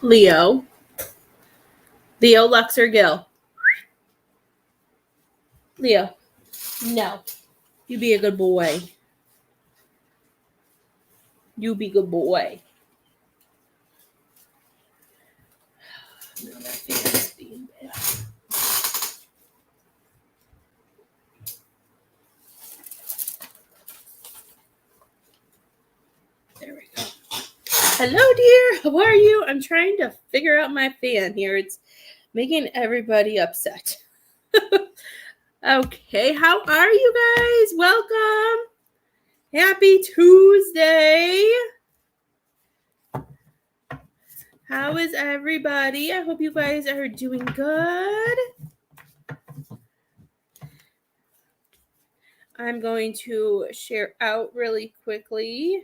Leo. Leo, Lux, or Gil? Leo. No. You be a good boy. You be good boy. No, that fan's being bad. There we go. Hello, dear. How are you? I'm trying to figure out my fan here. It's making everybody upset. Okay, how are you guys? Welcome. Happy Tuesday. How is everybody? I hope you guys are doing good. I'm going to share out really quickly.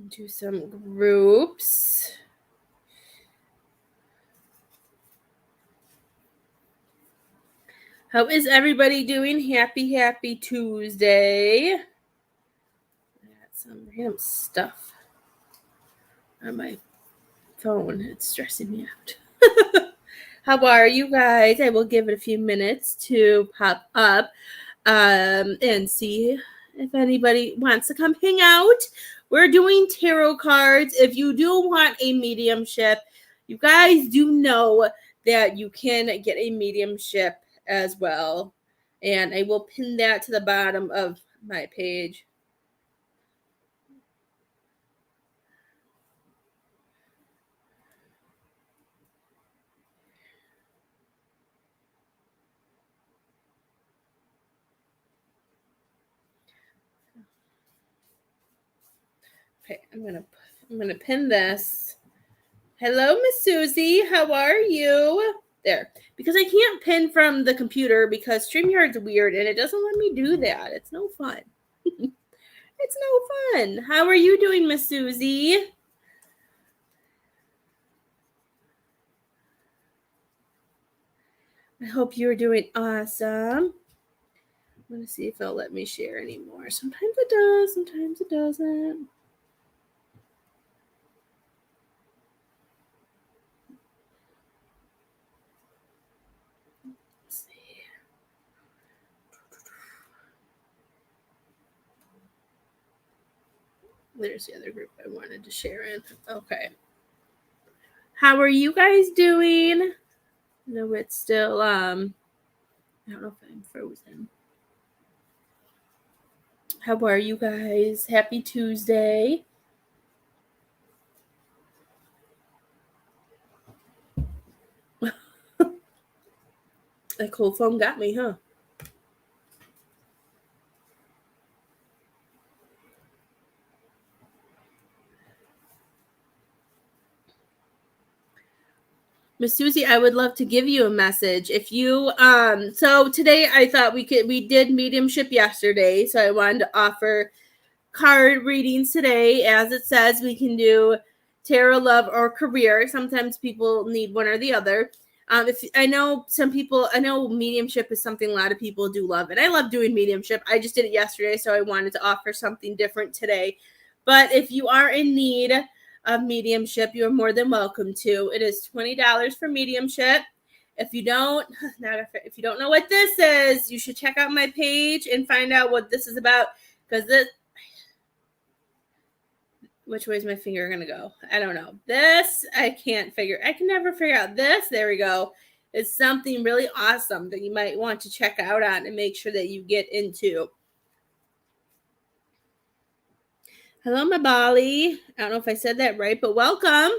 Do some groups. How is everybody doing? Happy Tuesday. I got some random stuff on my phone. It's stressing me out. How are you guys? I will give it a few minutes to pop up and see if anybody wants to come hang out. We're doing tarot cards. If you do want a mediumship, you guys do know that you can get a mediumship as well. And I will pin that to the bottom of my page. Okay, I'm gonna pin this. Hello, Miss Susie. How are you? There. Because I can't pin from the computer because StreamYard's weird and it doesn't let me do that. It's no fun. It's no fun. How are you doing, Miss Susie? I hope you're doing awesome. I'm going to see if it'll let me share anymore. Sometimes it does, sometimes it doesn't. Let's see. There's the other group I wanted to share in. Okay. How are you guys doing? No, it's still, I don't know if I'm frozen. How are you guys? Happy Tuesday. That cold foam got me, huh? Miss Susie, I would love to give you a message. If you so today I thought we did mediumship yesterday, so I wanted to offer card readings today. As it says, we can do tarot, love, or career. Sometimes people need one or the other. If I know mediumship is something a lot of people do love, and I love doing mediumship. I just did it yesterday, so I wanted to offer something different today. But if you are in need of mediumship, you're more than welcome to. It is $20 for mediumship. If you don't know what this is, you should check out my page and find out what this is about. Because which way is my finger gonna go? I don't know. This I can never figure out this. There we go. It's something really awesome that you might want to check out on and make sure that you get into. Hello, my Bali. I don't know if I said that right, but welcome.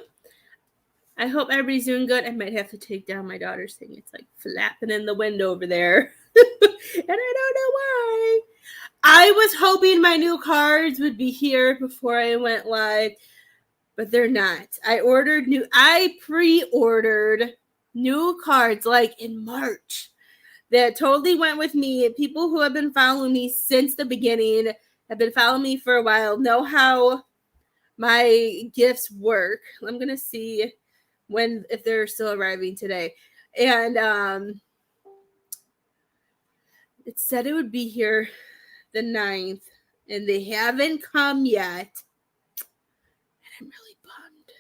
I hope everybody's doing good. I might have to take down my daughter's thing. It's like flapping in the wind over there. And I don't know why. I was hoping my new cards would be here before I went live, but they're not. I pre-ordered new cards like in March that totally went with me. People who have been following me since the beginning, have been following me for a while, know how my gifts work. I'm going to see if they're still arriving today. And it said it would be here the 9th, and they haven't come yet. I'm really bummed.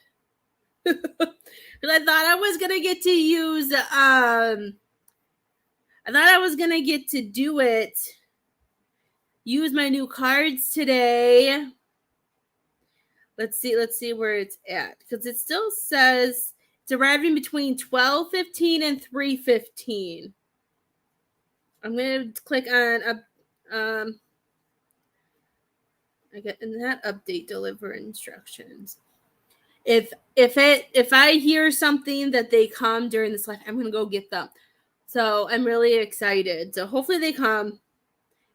Because I thought I was going to get to use, I thought I was going to get to do it, use my new cards today. Let's see where it's at. Because it still says it's arriving between 12:15 and 3:15. I'm going to click on, I get in that update, deliver instructions. If I hear something that they come during this live, I'm going to go get them. So I'm really excited. So hopefully they come.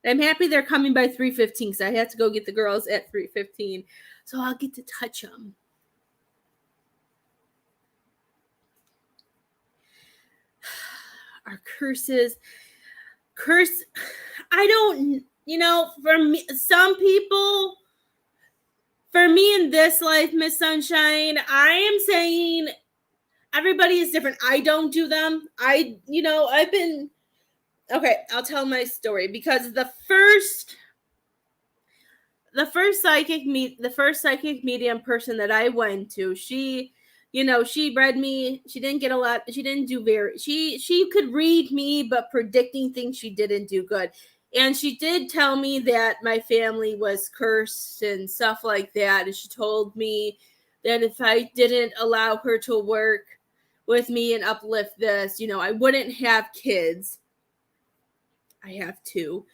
I'm happy they're coming by 3:15 because I have to go get the girls at 3:15. So I'll get to touch them. Our curses. I don't, for me, some people, for me in this life, Miss Sunshine, I am saying everybody is different. I don't do them. I've been, okay, I'll tell my story because the first psychic medium person that I went to, she read me. She didn't get a lot. She didn't do she could read me, but predicting things she didn't do good. And she did tell me that my family was cursed and stuff like that. And she told me that if I didn't allow her to work with me and uplift this, I wouldn't have kids. I have two.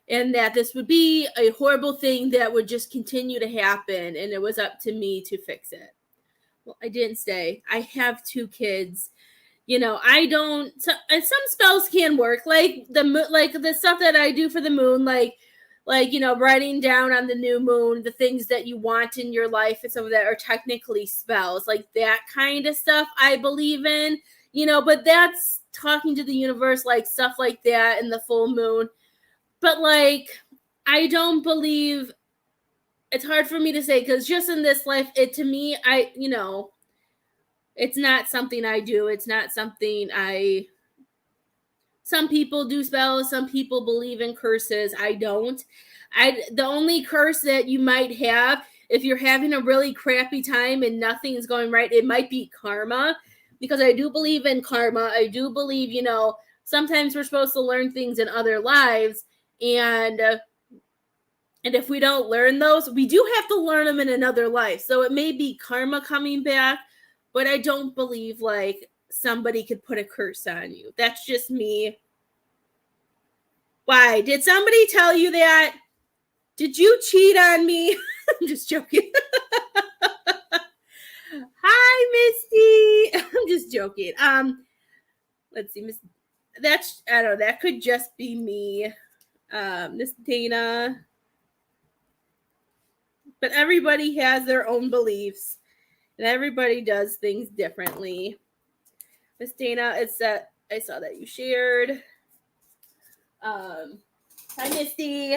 And that this would be a horrible thing that would just continue to happen. And it was up to me to fix it. Well, I didn't stay. I have two kids. I don't. And some spells can work, like the stuff that I do for the moon, like writing down on the new moon the things that you want in your life, and some of that are technically spells, like that kind of stuff. I believe in, but that's talking to the universe, like stuff like that, and the full moon. But I don't believe. It's hard for me to say because just in this life, to me, it's not something I do. It's not something some people do spells. Some people believe in curses. I don't. The only curse that you might have if you're having a really crappy time and nothing's going right, it might be karma, because I do believe in karma. I do believe, sometimes we're supposed to learn things in other lives, and if we don't learn those, we do have to learn them in another life. So it may be karma coming back, but I don't believe somebody could put a curse on you. That's just me. Why? Did somebody tell you that? Did you cheat on me? I'm just joking. Hi, Misty. I'm just joking. Let's see, Miss. I don't know. That could just be me, Miss Dana. But everybody has their own beliefs, and everybody does things differently. Miss Dana, I saw that you shared. Hi, Misty.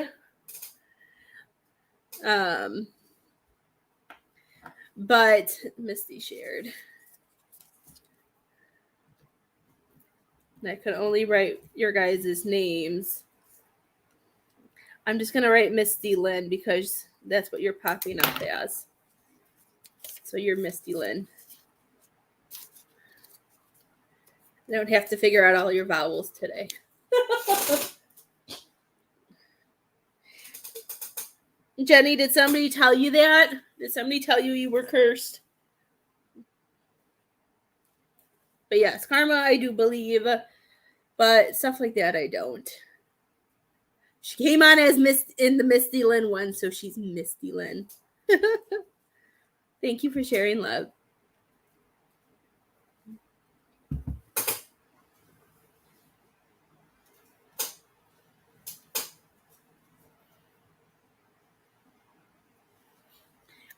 But Misty shared. And I could only write your guys' names. I'm just going to write Misty Lynn because that's what you're popping up as. So you're Misty Lynn. I don't have to figure out all your vowels today. Jenny, did somebody tell you that? Did somebody tell you were cursed? But yes, karma, I do believe. But stuff like that, I don't. She came on as in the Misty Lynn one, so she's Misty Lynn. Thank you for sharing, love.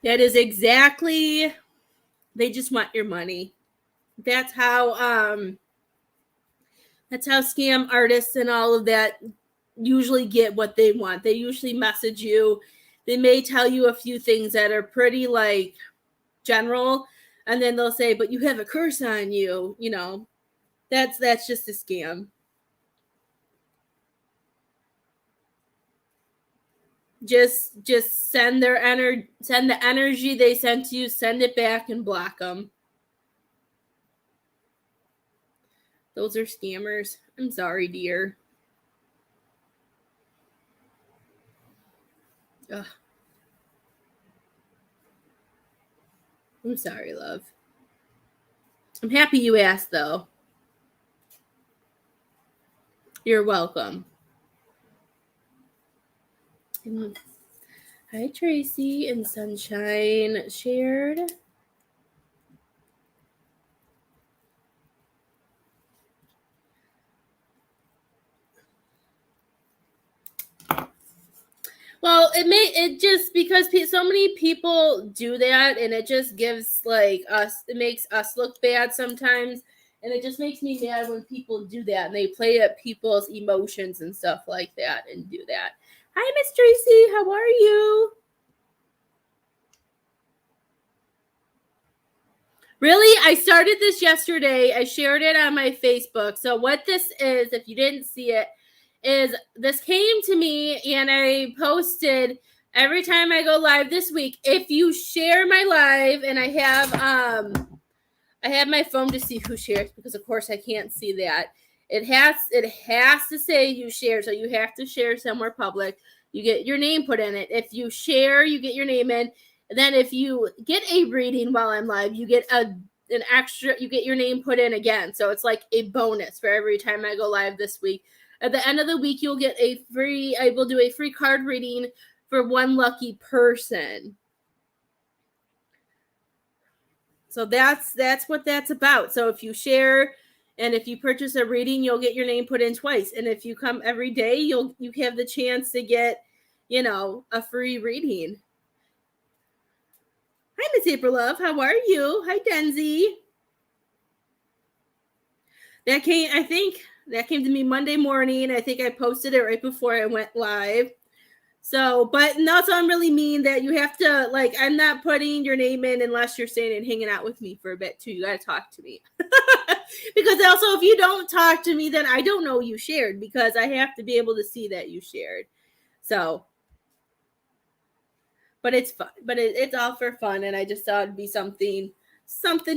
That is exactly, they just want your money. That's how scam artists and all of that usually get what they want. They usually message you. They may tell you a few things that are pretty general, and then they'll say, but you have a curse on you. That's just a scam. Just send send the energy they sent to you, send it back and block them. Those are scammers. I'm sorry, dear. Ugh. I'm sorry, love. I'm happy you asked, though. You're welcome. Hi, Tracy and Sunshine shared. Well, it just because so many people do that, and it just gives like us, it makes us look bad sometimes, and it just makes me mad when people do that and they play at people's emotions and stuff like that and do that. Hi, Miss Tracy, how are you? Really, I started this yesterday. I shared it on my Facebook. So what this is, if you didn't see it, is this came to me and I posted every time I go live this week. If you share my live, and I have my phone to see who shares, because of course I can't see that. It has to say you share, so you have to share somewhere public. You get your name put in it. If you share, you get your name in. And then if you get a reading while I'm live, you get an extra, you get your name put in again. So it's like a bonus for every time I go live this week. At the end of the week, you'll get I will do a free card reading for one lucky person. So that's what that's about. So if you share and if you purchase a reading, you'll get your name put in twice. And if you come every day, you have the chance to get, a free reading. Hi, Miss April Love. How are you? Hi, Denzi. I think that came to me Monday morning. I think I posted it right before I went live. So, but that's what I'm really mean, that you have to, like, I'm not putting your name in unless you're staying and hanging out with me for a bit too. You got to talk to me. Because also, if you don't talk to me, then I don't know you shared, because I have to be able to see that you shared. So, but it's fun. But it's all for fun, and I just thought it'd be something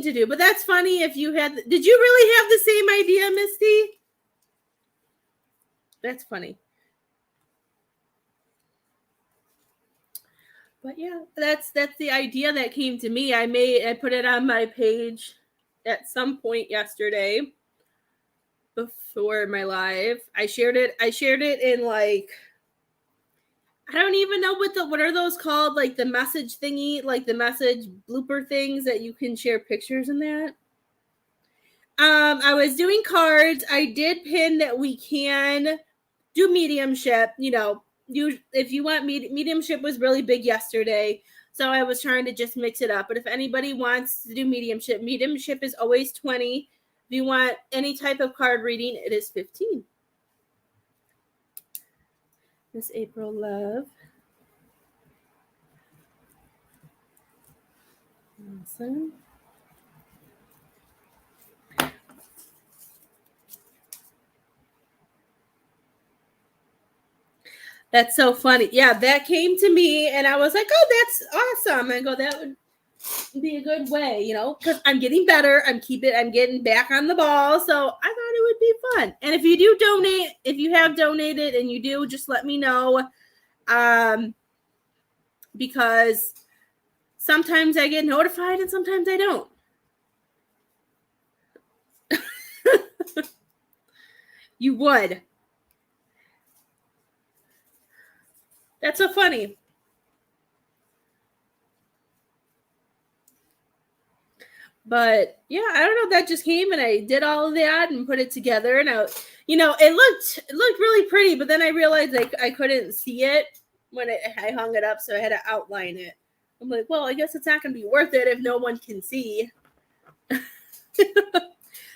to do. But that's funny. If you did you really have the same idea, Misty? That's funny. But yeah, that's the idea that came to me. I put it on my page at some point yesterday before my live. I shared it in, like, I don't even know what are those called, like the message thingy, like the message blooper things that you can share pictures in that. I was doing cards. I did pin that we can do mediumship. If you want mediumship was really big yesterday, so I was trying to just mix it up. But if anybody wants to do mediumship is always 20. If you want any type of card reading, it is 15. Miss April Love. Awesome. That's so funny. Yeah, that came to me and I was like, oh, that's awesome. I go, that would be a good way, because I'm getting better. I'm getting back on the ball. So I thought it would be fun. And if you do donate, if you have donated and you do, just let me know. Because sometimes I get notified and sometimes I don't. You would. That's so funny. But yeah, I don't know. That just came and I did all of that and put it together. And it looked really pretty. But then I realized I couldn't see it when I hung it up, so I had to outline it. I'm like, well, I guess it's not going to be worth it if no one can see.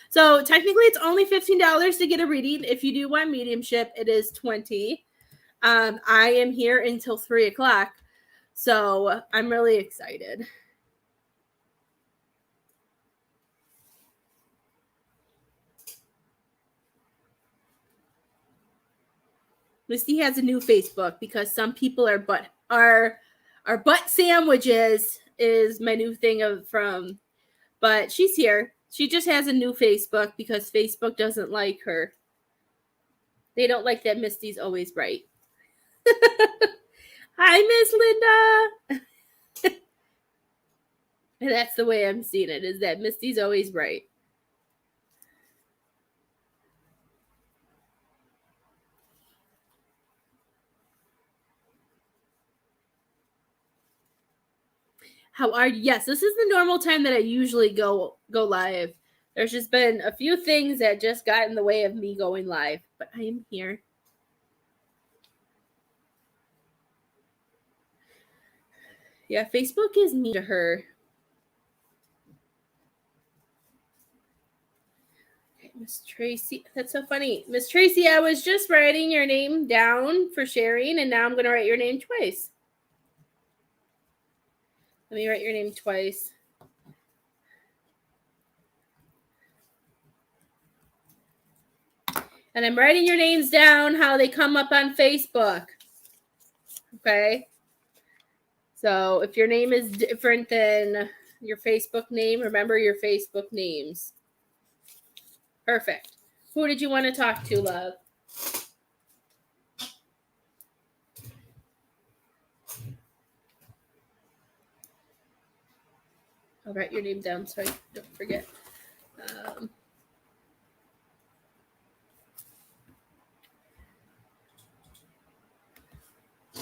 So technically, it's only $15 to get a reading. If you do want mediumship, it is $20. I am here until 3:00, so I'm really excited. Misty has a new Facebook because some people are butt sandwiches is my new thing from, but she's here. She just has a new Facebook because Facebook doesn't like her. They don't like that Misty's always right. Hi, Miss Linda. And that's the way I'm seeing it, is that Misty's always right. How are you? Yes, this is the normal time that I usually go live. There's just been a few things that just got in the way of me going live, but I am here. Yeah, Facebook is mean to her. Okay, Miss Tracy, that's so funny. Miss Tracy, I was just writing your name down for sharing, and now I'm going to write your name twice. Let me write your name twice. And I'm writing your names down how they come up on Facebook. Okay? So if your name is different than your Facebook name, remember your Facebook names. Perfect. Who did you want to talk to, love? I'll write your name down so I don't forget.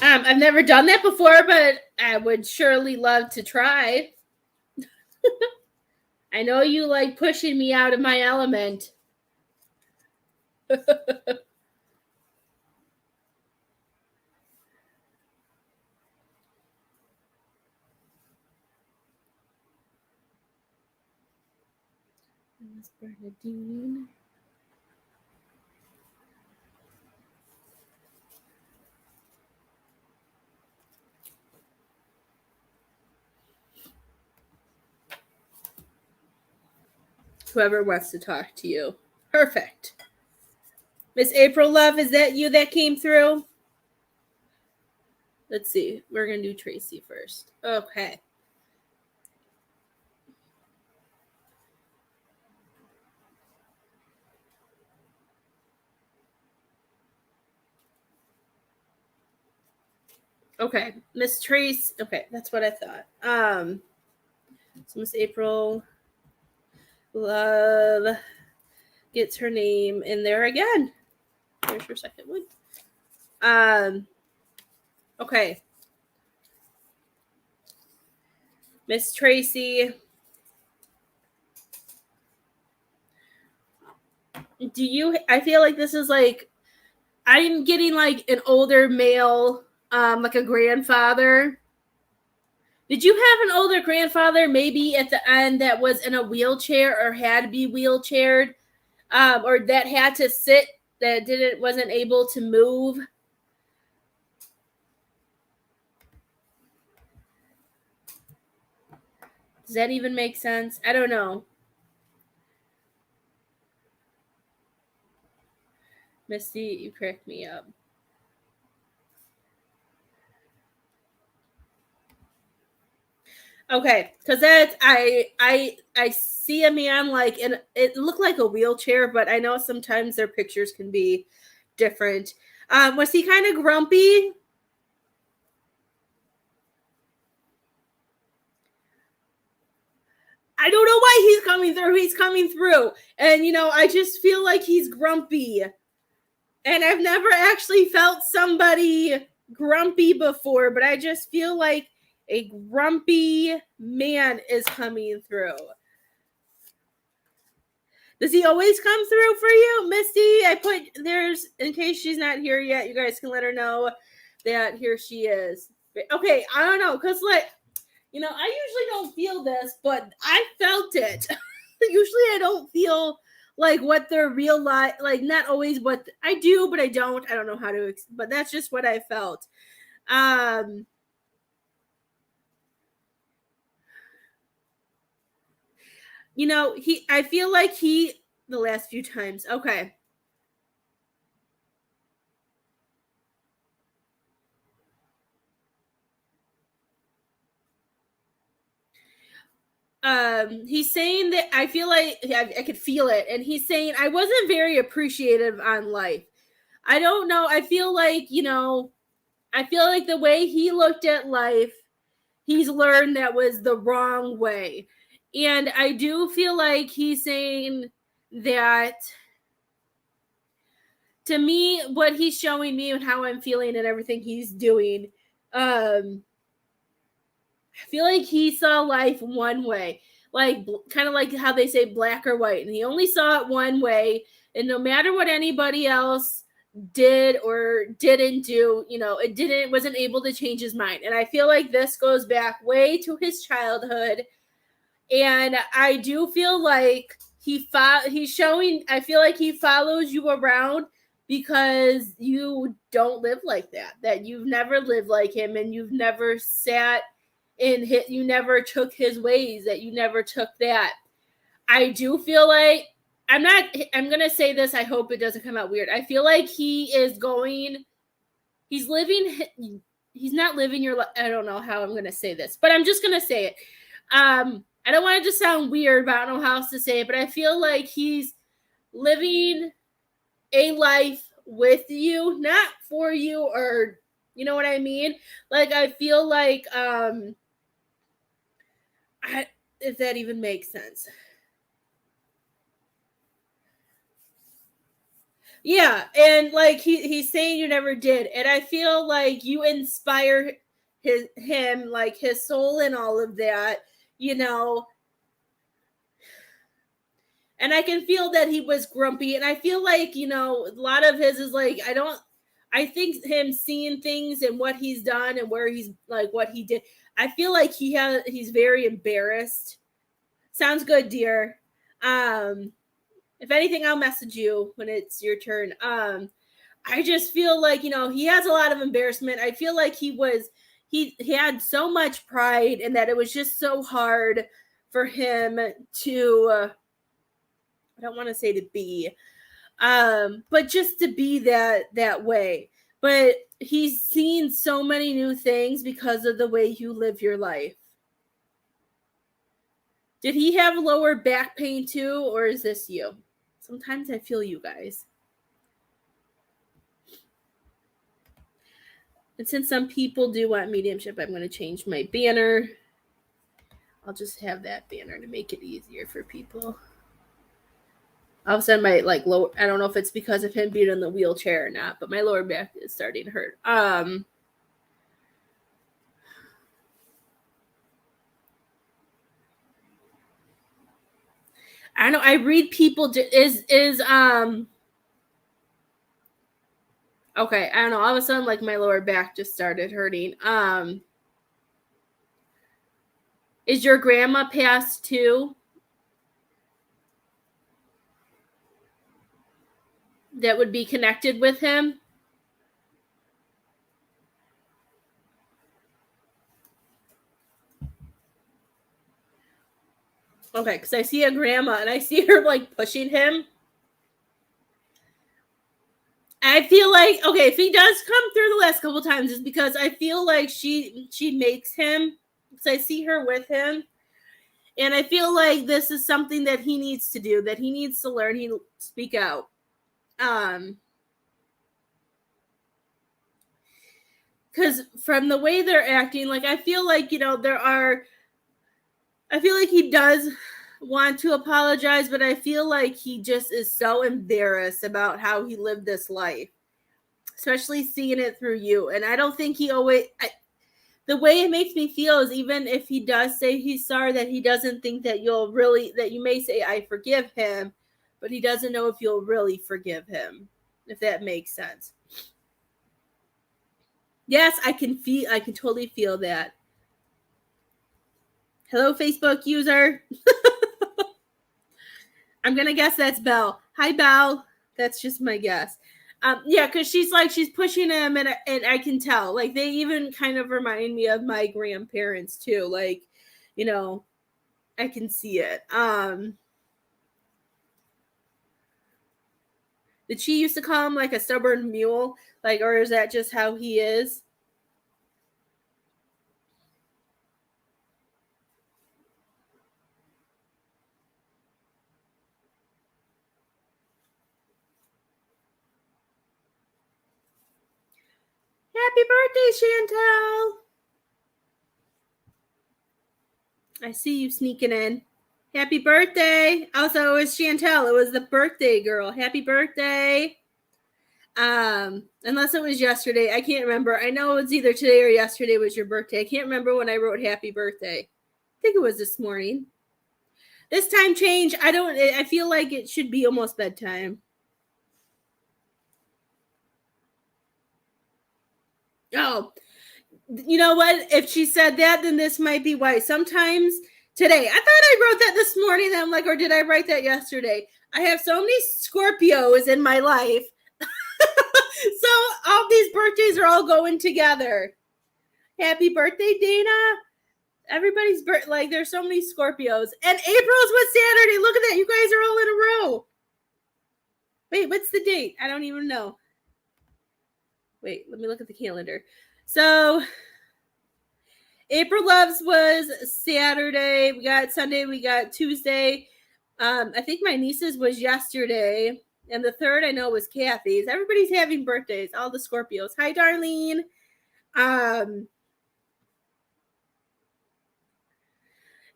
I've never done that before, but I would surely love to try. I know you like pushing me out of my element. Miss Bernadine. Whoever wants to talk to you. Perfect. Miss April Love, is that you that came through? Let's see. We're going to do Tracy first. Okay. Okay. Miss Trace. Okay, that's what I thought. So Miss April Love gets her name in there again. There's your second one. Okay. Miss Tracy. I feel like this is like, I'm getting like an older male, like a grandfather. Did you have an older grandfather maybe at the end that was in a wheelchair or had to be wheelchaired, or that had to sit, that wasn't able to move? Does that even make sense? I don't know. Misty, you cracked me up. Okay, because that's I see a man like, and it looked like a wheelchair, but I know sometimes their pictures can be different. Was he kind of grumpy? I don't know why he's coming through. He's coming through, and I just feel like he's grumpy, and I've never actually felt somebody grumpy before, but I just feel like a grumpy man is coming through. Does he always come through for you, Misty? I put there's, in case she's not here yet, you guys can let her know that here she is. Okay, I don't know, because like, I usually don't feel this, but I felt it. Usually I don't feel like what their real life, like not always what I do, but I don't know how to, but that's just what I felt. I feel like the last few times. Okay. he's saying that I feel like I could feel it, and he's saying I wasn't very appreciative on life. I don't know. I feel like, I feel like the way he looked at life, he's learned that was the wrong way. And I do feel like he's saying that to me, what he's showing me and how I'm feeling and everything he's doing, I feel like he saw life one way, like kind of like how they say black or white, and he only saw it one way. And no matter what anybody else did or didn't do, wasn't able to change his mind. And I feel like this goes back way to his childhood. And I do feel like he's showing, I feel like he follows you around because you don't live like that you've never lived like him, and you've never sat in his, you never took his ways, that you never took that. I do feel like I'm going to say this. I hope it doesn't come out weird. I feel like he's not living your life. I don't know how I'm going to say this, but I'm just going to say it. I don't want it to sound weird, but I don't know how else to say it, but I feel like he's living a life with you, not for you, or you know what I mean? Like, I feel like, if that even makes sense. Yeah, and like he's saying you never did, and I feel like you inspire him, like his soul and all of that, and I can feel that he was grumpy, and I feel like, a lot of his is like, I think him seeing things and what he's done and where he's like what he did, I feel like he's very embarrassed. Sounds good, dear. If anything, I'll message you when it's your turn. I just feel like, he has a lot of embarrassment. I feel like he had so much pride, and that it was just so hard for him to, I don't want to say to be, but just to be that way. But he's seen so many new things because of the way you live your life. Did he have lower back pain too, or is this you? Sometimes I feel you guys. And since some people do want mediumship, I'm going to change my banner. I'll just have that banner to make it easier for people. All of a sudden, my lower, I don't know if it's because of him being in the wheelchair or not, but my lower back is starting to hurt. I don't know. I read people okay, I don't know. All of a sudden, my lower back just started hurting. Is your grandma passed too? That would be connected with him? Okay, because I see a grandma and I see her pushing him. I feel like, okay, if he does come through the last couple times, it's because I feel like she makes him, because I see her with him, and I feel like this is something that he needs to do, that he needs to learn. He speak out. Because from the way they're acting, I feel like, I feel like he does want to apologize, but I feel like he just is so embarrassed about how he lived this life, especially seeing it through you. And I don't think he always, the way it makes me feel is, even if he does say he's sorry, that he doesn't think that that you may say, I forgive him, but he doesn't know if you'll really forgive him, if that makes sense. Yes, I can totally feel that. Hello, Facebook user. I'm going to guess that's Belle. Hi, Belle. That's just my guess. Yeah, because she's pushing him, and I can tell. They even kind of remind me of my grandparents too. I can see it. Did she used to call him a stubborn mule? Or is that just how he is? Happy birthday, Chantel. I see you sneaking in. Happy birthday. Also, it was Chantel. It was the birthday girl. Happy birthday. Unless it was yesterday. I can't remember. I know it's either today or yesterday was your birthday. I can't remember when I wrote happy birthday. I think it was this morning. This time change, I feel like it should be almost bedtime. Oh, you know what? If she said that, then this might be why. Sometimes today, I thought I wrote that this morning. And I'm like, or did I write that yesterday? I have so many Scorpios in my life. So all these birthdays are all going together. Happy birthday, Dana. Everybody's like there's so many Scorpios. And April's with Saturday. Look at that. You guys are all in a row. Wait, what's the date? I don't even know. Wait, let me look at the calendar. So April Loves was Saturday. We got Sunday. We got Tuesday. I think my niece's was yesterday. And the third I know was Kathy's. Everybody's having birthdays. All the Scorpios. Hi, Darlene.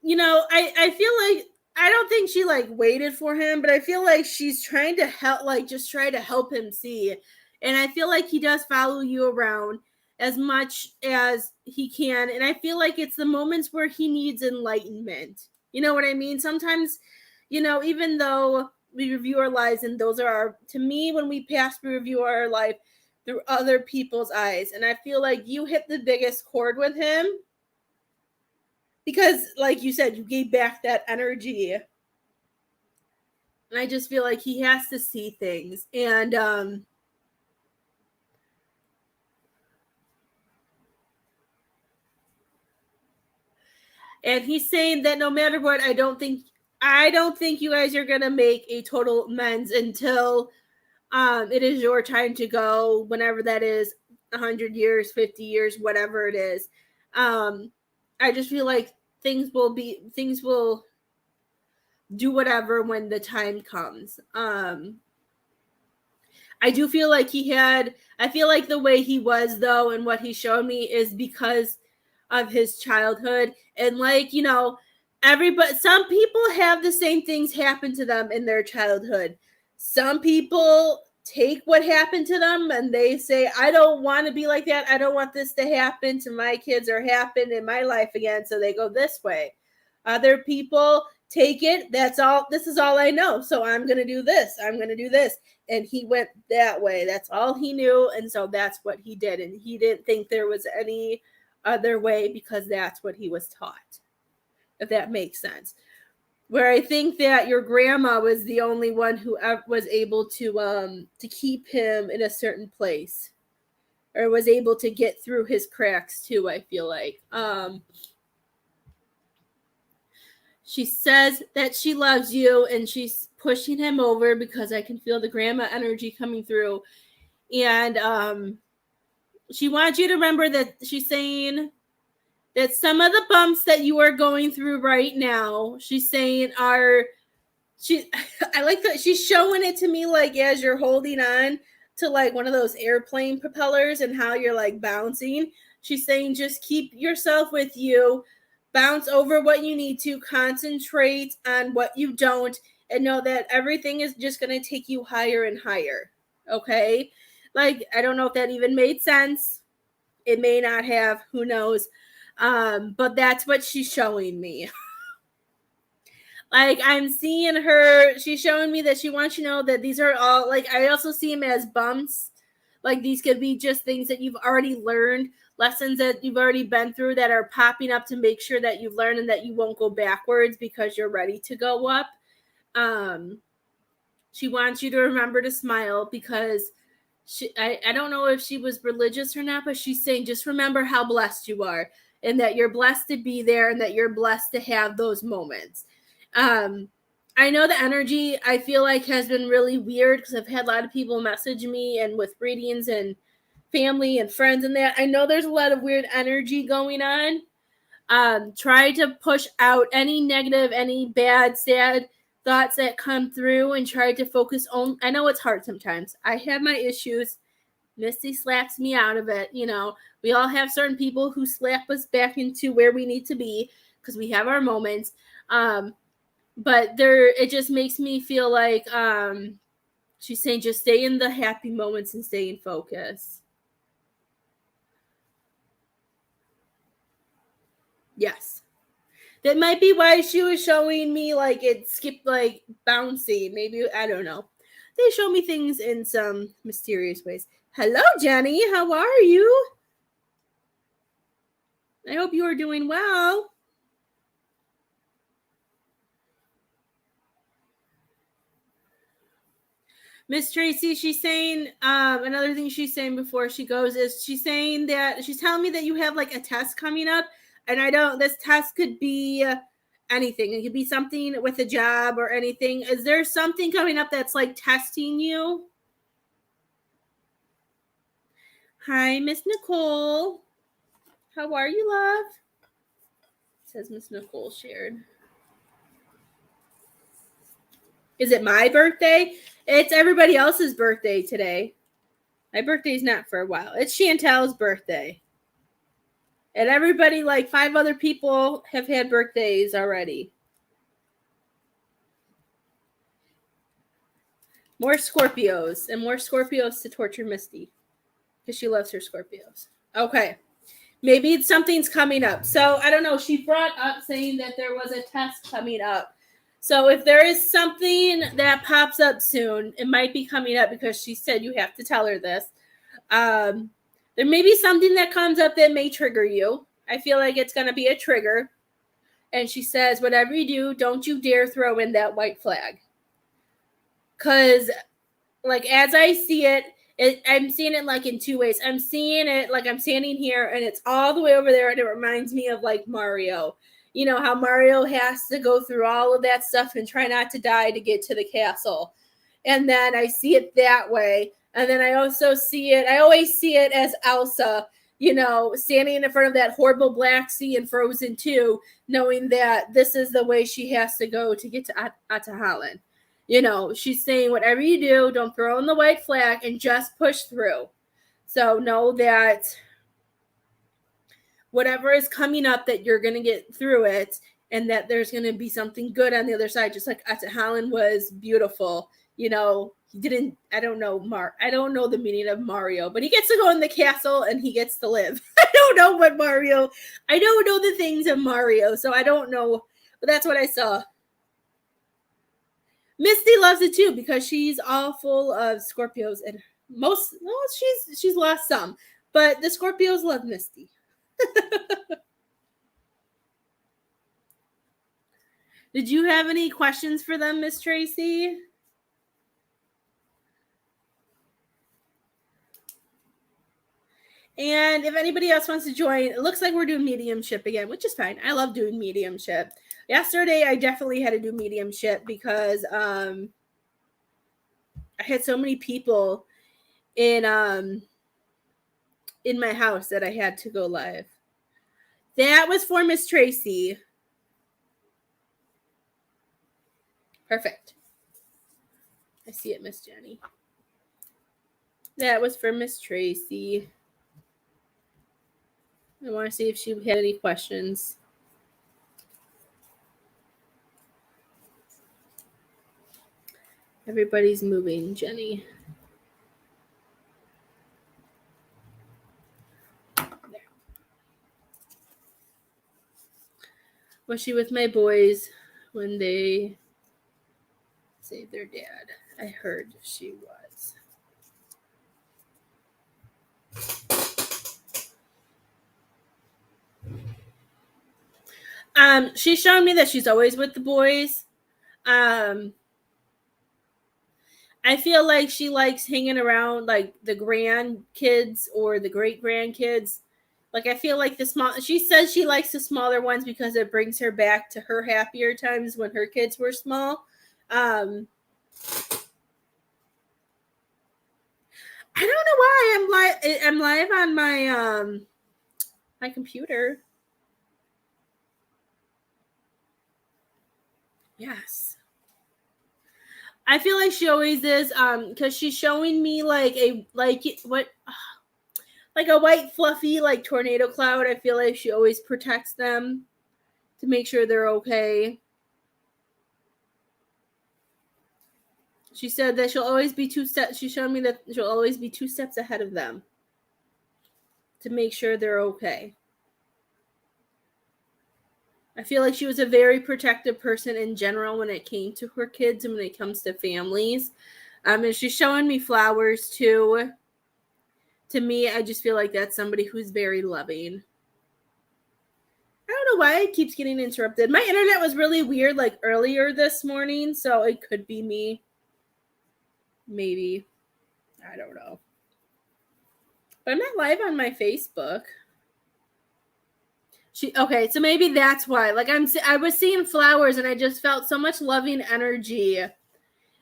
You know, I feel like I don't think she like waited for him, but I feel like she's trying to help, like just try to help him see. And I feel like he does follow you around as much as he can. And I feel like it's the moments where he needs enlightenment. You know what I mean? Sometimes, you know, even though we review our lives and those are our, to me, when we pass, we review our life through other people's eyes. And I feel like you hit the biggest chord with him because, like you said, you gave back that energy. And I just feel like he has to see things. And he's saying that no matter what, I don't think you guys are gonna make a total amends until it is your time to go, whenever that is, 100 years, 50 years, whatever it is. I just feel like things will do whatever when the time comes. I do feel like I feel like the way he was though, and what he showed me is because of his childhood. And like, you know, some people have the same things happen to them in their childhood. Some people take what happened to them and they say, I don't want to be like that. I don't want this to happen to my kids or happen in my life again. So they go this way. Other people take it. This is all I know. So I'm going to do this. I'm going to do this. And he went that way. That's all he knew. And so that's what he did. And he didn't think there was any other way because that's what he was taught, if that makes sense. Where I think that your grandma was the only one who was able to keep him in a certain place, or was able to get through his cracks too, I feel like. She says that she loves you and she's pushing him over because I can feel the grandma energy coming through. And she wants you to remember that she's saying that some of the bumps that you are going through right now, she's saying I like that she's showing it to me like as you're holding on to like one of those airplane propellers and how you're like bouncing. She's saying just keep yourself with you, bounce over what you need to, concentrate on what you don't, and know that everything is just going to take you higher and higher. Okay? Like, I don't know if that even made sense. It may not have, who knows. But that's what she's showing me. Like, I'm seeing her, she's showing me that she wants you to know that these are all, like, I also see them as bumps. Like, these could be just things that you've already learned, lessons that you've already been through that are popping up to make sure that you've learned and that you won't go backwards because you're ready to go up. She wants you to remember to smile because I don't know if she was religious or not, but she's saying just remember how blessed you are and that you're blessed to be there and that you're blessed to have those moments. I know the energy I feel like has been really weird because I've had a lot of people message me and with readings and family and friends and that. I know there's a lot of weird energy going on. Try to push out any negative, any bad, sad thoughts that come through and try to focus on. I know it's hard sometimes. I have my issues. Misty slaps me out of it. You know, we all have certain people who slap us back into where we need to be because we have our moments. But it just makes me feel like she's saying just stay in the happy moments and stay in focus. Yes. That might be why she was showing me like it skipped like bouncy. Maybe I don't know. They show me things in some mysterious ways. Hello, Jenny. How are you? I hope you are doing well. Miss Tracy, she's saying another thing she's saying before she goes is she's saying that she's telling me that you have like a test coming up, and I don't. This test could be anything. It could be something with a job or anything. Is there something coming up that's like testing you? Hi, Miss Nicole. How are you, love? Says Miss Nicole shared. Is it my birthday? It's everybody else's birthday today. My birthday's not for a while. It's Chantel's birthday. And everybody, like 5 other people, have had birthdays already. More Scorpios. And more Scorpios to torture Misty. Because she loves her Scorpios. Okay. Maybe something's coming up. So, I don't know. She brought up saying that there was a test coming up. So, if there is something that pops up soon, it might be coming up because she said you have to tell her this. There may be something that comes up that may trigger you. I feel like it's going to be a trigger. And she says, whatever you do, don't you dare throw in that white flag. Because, like, as I see it, I'm seeing it, like, in 2 ways. I'm seeing it, like, I'm standing here, and it's all the way over there, and it reminds me of, like, Mario. You know, how Mario has to go through all of that stuff and try not to die to get to the castle. And then I see it that way. And then I also see it, I always see it as Elsa, you know, standing in front of that horrible black sea in Frozen 2, knowing that this is the way she has to go to get to Atahalan. You know, she's saying, whatever you do, don't throw in the white flag and just push through. So know that whatever is coming up, that you're going to get through it, and that there's going to be something good on the other side, just like Atahalan was beautiful. You know, I don't know the meaning of Mario, but he gets to go in the castle and he gets to live. I don't know the things of Mario, so I don't know, but that's what I saw. Misty loves it too because she's all full of Scorpios, and she's lost some, but the Scorpios love Misty. Did you have any questions for them, Miss Tracy? And if anybody else wants to join, it looks like we're doing mediumship again, which is fine. I love doing mediumship. Yesterday, I definitely had to do mediumship because I had so many people in my house that I had to go live. That was for Miss Tracy. Perfect. I see it, Miss Jenny. That was for Miss Tracy. I want to see if she had any questions. Everybody's moving, Jenny. There. Was she with my boys when they saved their dad? I heard she was. She's shown me that she's always with the boys. I feel like she likes hanging around like the grandkids or the great grandkids. Like I feel like she says she likes the smaller ones because it brings her back to her happier times when her kids were small. I don't know why I'm live on my computer. Yes. I feel like she always is, because she's showing me like a white fluffy like tornado cloud. I feel like she always protects them to make sure they're okay. She said that she'll always be she showed me that she'll always be 2 steps ahead of them to make sure they're okay. I feel like she was a very protective person in general when it came to her kids and when it comes to families. And she's showing me flowers too. To me, I just feel like that's somebody who's very loving. I don't know why it keeps getting interrupted. My internet was really weird like earlier this morning, so it could be me. Maybe. I don't know. But I'm not live on my Facebook. Okay, so maybe that's why. Like I was seeing flowers and I just felt so much loving energy.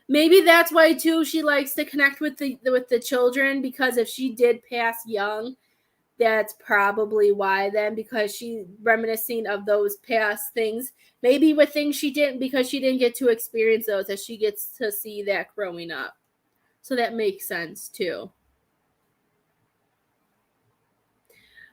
Maybe that's why too she likes to connect with the children, because if she did pass young, that's probably why then, because she's reminiscing of those past things. Maybe with things she didn't, because she didn't get to experience those, as she gets to see that growing up. So that makes sense too.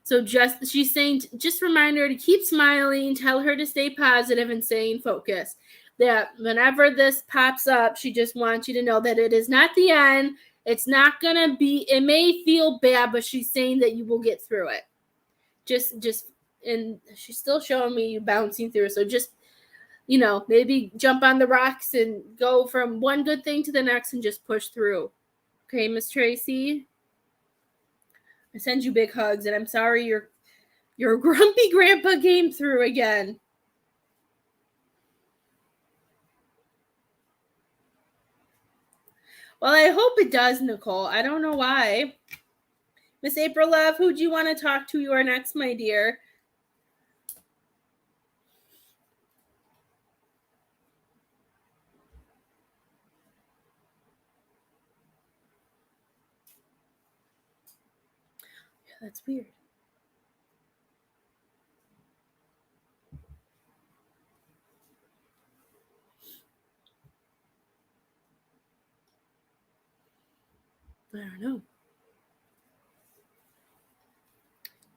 So she's saying, just remind her to keep smiling, tell her to stay positive and staying focused. That whenever this pops up, she just wants you to know that it is not the end. It's not going to be, it may feel bad, but she's saying that you will get through it. And she's still showing me you bouncing through. So just, maybe jump on the rocks and go from one good thing to the next and just push through. Okay, Miss Tracy? I send you big hugs, and I'm sorry your grumpy grandpa came through again. Well, I hope it does, Nicole. I don't know why. Miss April Love, who do you want to talk to? You are next, my dear. Yeah, that's weird. I don't know.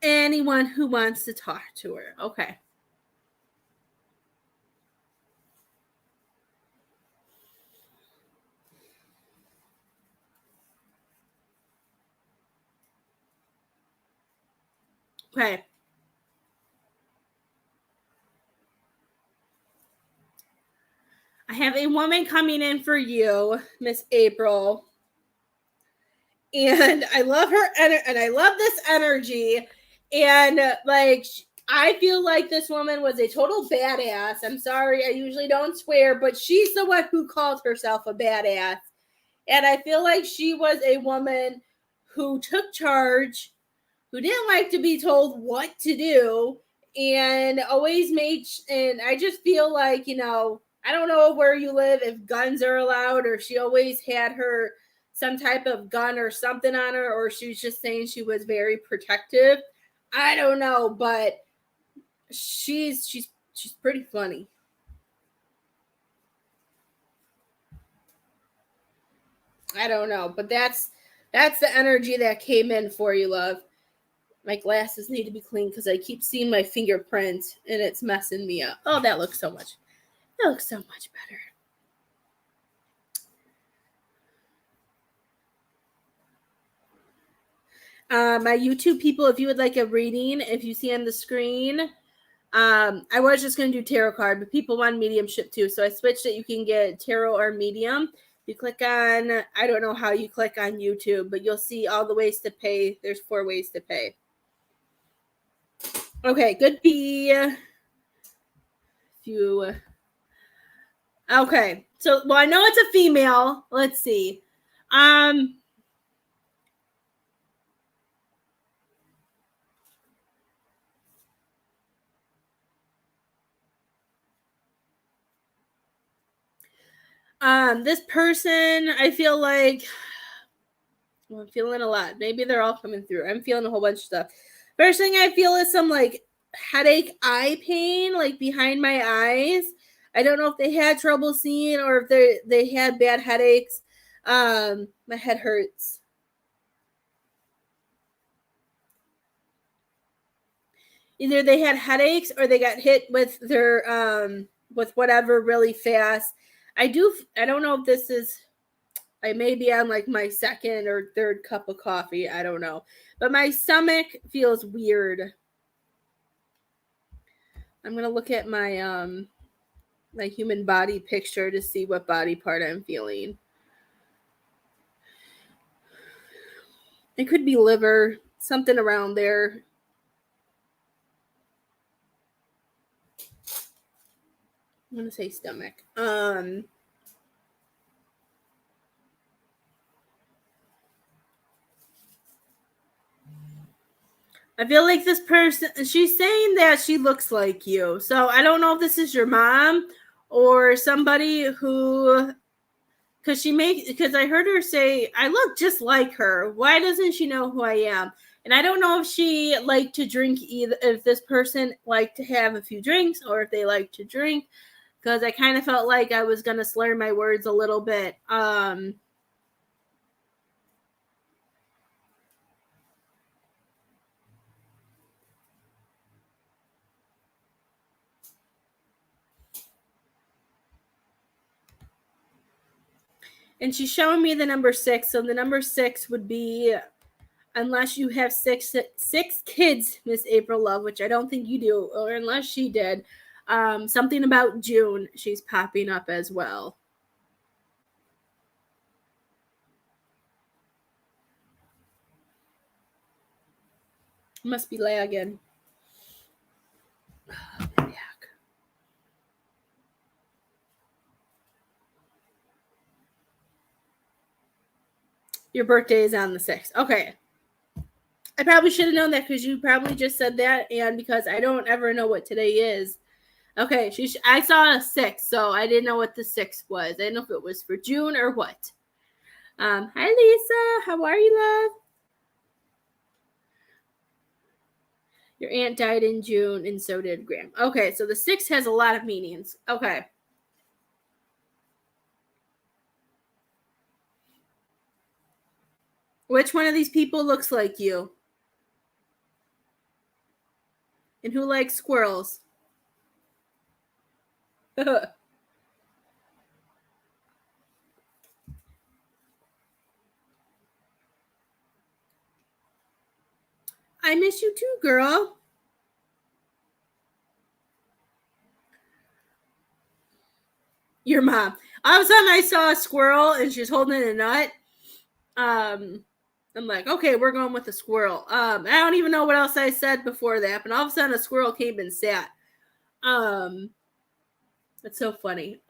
Anyone who wants to talk to her. Okay. Okay. I have a woman coming in for you, Miss April. And I love her, and I love this energy. And I feel like this woman was a total badass. I'm sorry, I usually don't swear, but she's the one who called herself a badass. And I feel like she was a woman who took charge, who didn't like to be told what to do, and always and I just feel like, I don't know where you live, if guns are allowed, or she always had some type of gun or something on her, or she was just saying she was very protective. I don't know, but she's pretty funny. I don't know, but that's the energy that came in for you, love. My glasses need to be clean because I keep seeing my fingerprint and it's messing me up. Oh, that looks so much better. My YouTube people, if you would like a reading, if you see on the screen, I was just going to do tarot card, but people want mediumship too, so I switched it. You can get tarot or medium. You click on, I don't know how you click on YouTube, but you'll see all the ways to pay. There's 4 ways to pay. Okay, good B. Okay, so, well, I know it's a female. Let's see. This person, I feel like, well, I'm feeling a lot. Maybe they're all coming through. I'm feeling a whole bunch of stuff. First thing I feel is some headache, eye pain, behind my eyes. I don't know if they had trouble seeing or if they had bad headaches. My head hurts. Either they had headaches or they got hit with their with whatever really fast. I don't know if this is, I may be on like my second or third cup of coffee. I don't know. But my stomach feels weird. I'm going to look at my human body picture to see what body part I'm feeling. It could be liver, something around there. I'm going to say stomach. I feel like this person, she's saying that she looks like you. So I don't know if this is your mom or somebody who, because I heard her say, I look just like her. Why doesn't she know who I am? And I don't know if she liked to drink either, if this person liked to have a few drinks or if they like to drink, because I kind of felt like I was going to slur my words a little bit. And she's showing me the number 6. So the number 6 would be, unless you have six kids, Miss April Love, which I don't think you do, or unless she did. Something about June, she's popping up as well. Must be lagging. Your birthday is on the 6th. Okay. I probably should have known that because you probably just said that, and because I don't ever know what today is. Okay, I saw a 6, so I didn't know what the 6 was. I didn't know if it was for June or what. Hi, Lisa. How are you, love? Your aunt died in June, and so did Graham. Okay, so the 6 has a lot of meanings. Okay. Which one of these people looks like you? And who likes squirrels? I miss you too, girl. Your mom. All of a sudden, I saw a squirrel and she's holding a nut. I'm like, okay, we're going with the squirrel. I don't even know what else I said before that, but all of a sudden, a squirrel came and sat. That's so funny.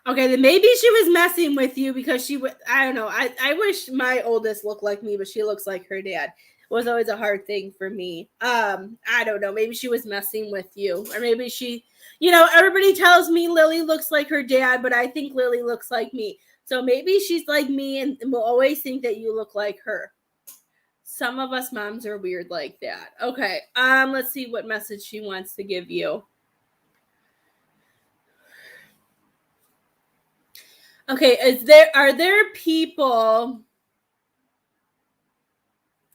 Okay, then maybe she was messing with you because she would. I don't know. I wish my oldest looked like me, but she looks like her dad. It was always a hard thing for me. I don't know. Maybe she was messing with you, or maybe she. Everybody tells me Lily looks like her dad, but I think Lily looks like me. So maybe she's like me and will always think that you look like her. Some of us moms are weird like that. Okay. Let's see what message she wants to give you. Okay, are there people?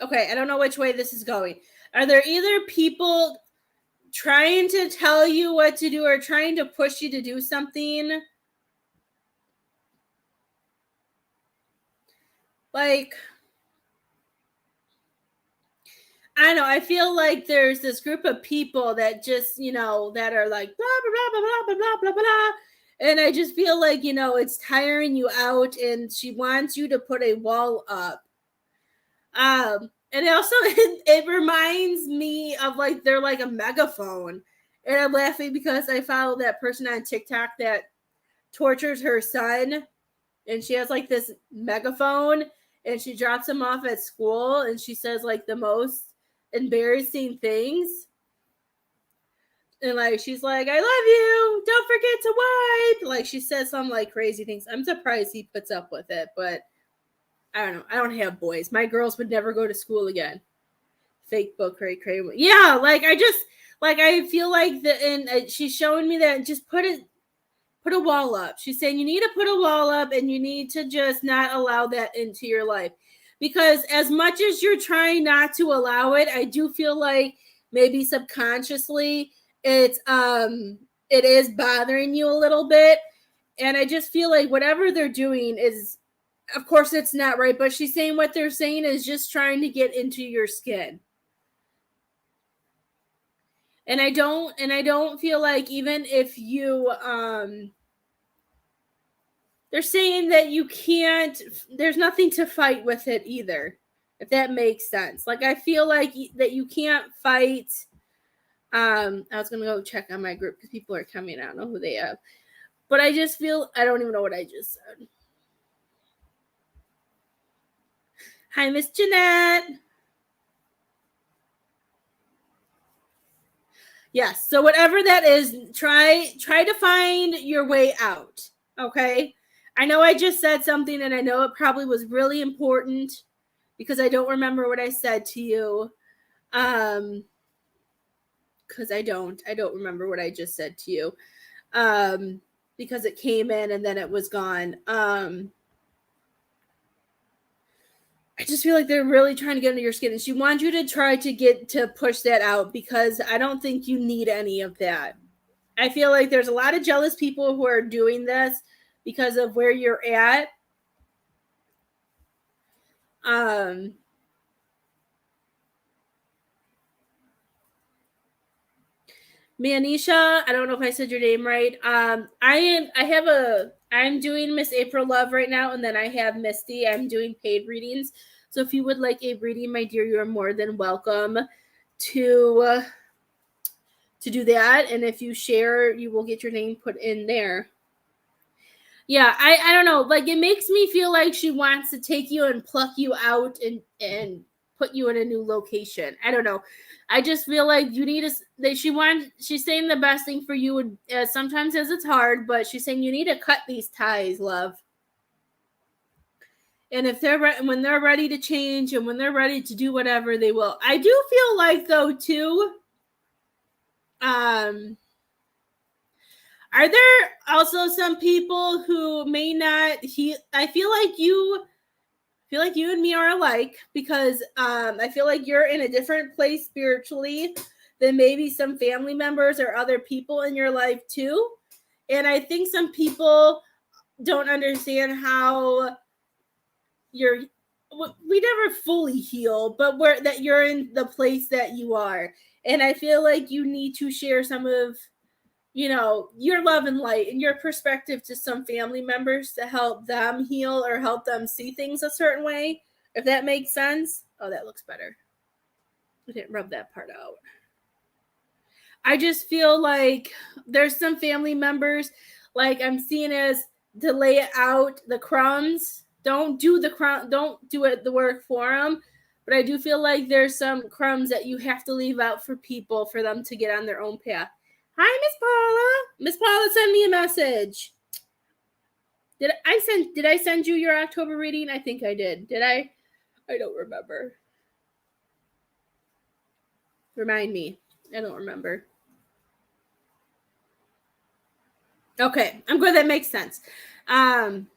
Okay, I don't know which way this is going. Are there either people trying to tell you what to do or trying to push you to do something? Like, I don't know. I feel like there's this group of people that just, that are like blah blah blah blah blah blah blah blah. And I just feel like, it's tiring you out and she wants you to put a wall up. And also it reminds me of like they're like a megaphone. And I'm laughing because I follow that person on TikTok that tortures her son, and she has like this megaphone and she drops him off at school and she says like the most embarrassing things. And like she's like, I love you, don't forget to wipe. Like she says some like crazy things. I'm surprised he puts up with it, but I don't know. I don't have boys. My girls would never go to school again. Fake book, right? Yeah, like I feel like and she's showing me that just put a wall up. She's saying you need to put a wall up and you need to just not allow that into your life. Because as much as you're trying not to allow it, I do feel like maybe subconsciously it is bothering you a little bit. And I just feel like whatever they're doing is, of course it's not right, but she's saying what they're saying is just trying to get into your skin. And I don't feel like even if you they're saying that you can't, there's nothing to fight with it either, if that makes sense. Like I feel like that you can't fight. I was gonna go check on my group because people are coming. I don't know who they have, but I just feel, I don't even know what I just said. Hi, Miss Jeanette. Yes. So whatever that is, try to find your way out. Okay. I know I just said something and I know it probably was really important because I don't remember what I said to you. Because I don't remember what I just said to you. Because it came in and then it was gone. I just feel like they're really trying to get under your skin, and she wants you to try to push that out because I don't think you need any of that. I feel like there's a lot of jealous people who are doing this because of where you're at. Manisha, I don't know if I said your name right. I'm doing Miss April Love right now, and then I have Misty. I'm doing paid readings. So if you would like a reading, my dear, you are more than welcome to do that. And if you share, you will get your name put in there. Yeah, I don't know. Like it makes me feel like she wants to take you and pluck you out and put you in a new location. I don't know. I just feel like you need she's saying the best thing for you would sometimes as it's hard, but she's saying you need to cut these ties, love. And if when they're ready to change and when they're ready to do whatever, they will. I do feel like though too, are there also some people who may not I feel like you and me are alike because I feel like you're in a different place spiritually than maybe some family members or other people in your life too. And I think some people don't understand how we never fully heal, but that you're in the place that you are. And I feel like you need to share some of, your love and light and your perspective to some family members to help them heal or help them see things a certain way, if that makes sense. Oh, that looks better. I didn't rub that part out. I just feel like there's some family members, like I'm seeing as to lay it out the crumbs. Don't do the work for them. But I do feel like there's some crumbs that you have to leave out for people for them to get on their own path. Hi, Miss Paula. Miss Paula, send me a message. Did I send you your October reading? I think I did. Did I? I don't remember. Remind me. I don't remember. Okay, I'm good. That makes sense. Let's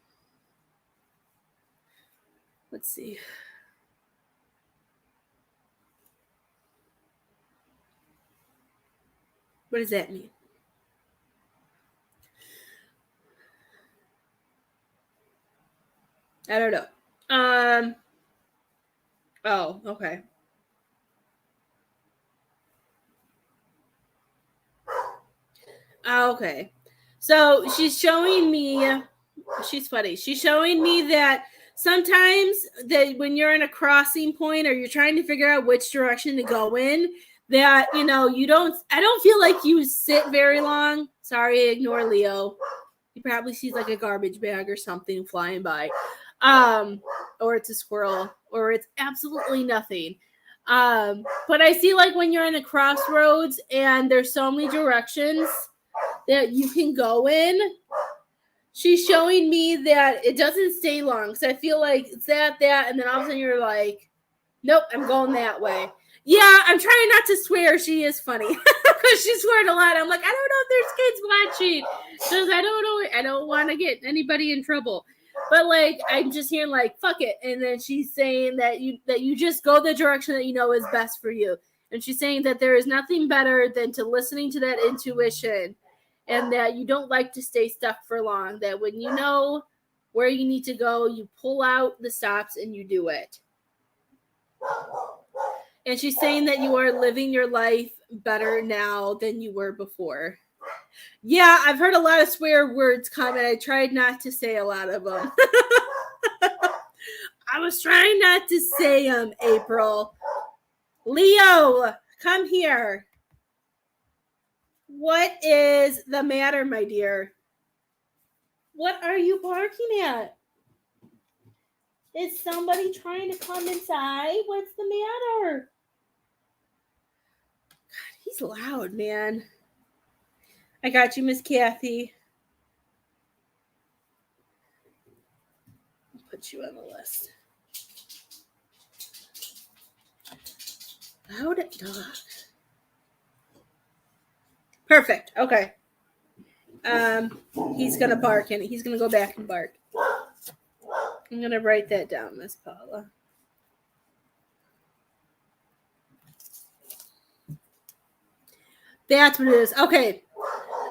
see. What does that mean? I don't know. Oh, okay. Okay. So she's showing me, she's funny. She's showing me that sometimes that when you're in a crossing point or you're trying to figure out which direction to go in, that, I don't feel like you sit very long. Sorry, ignore Leo. He probably sees like a garbage bag or something flying by. Or it's a squirrel, or it's absolutely nothing. But I see like when you're in a crossroads and there's so many directions that you can go in. she's showing me that it doesn't stay long. So I feel like it's that, and then all of a sudden you're like, nope, I'm going that way. Yeah, I'm trying not to swear. She is funny because she sweared a lot. I'm like, I don't know if there's kids watching because I don't know. I don't want to get anybody in trouble. But like, I'm just hearing like, fuck it, and then she's saying that you just go the direction that you know is best for you, and she's saying that there is nothing better than to listening to that intuition, and that you don't like to stay stuck for long. That when you know where you need to go, you pull out the stops and you do it. And she's saying that you are living your life better now than you were before. Yeah, I've heard a lot of swear words come, and I tried not to say a lot of them. I was trying not to say them, April. Leo, come here. What is the matter, my dear? What are you barking at? Is somebody trying to come inside? What's the matter? God, he's loud, man. I got you, Miss Kathy. I'll put you on the list. Loud dog. Perfect. Okay. He's gonna bark and he's gonna go back and bark. I'm gonna write that down, Miss Paula. That's what it is. Okay.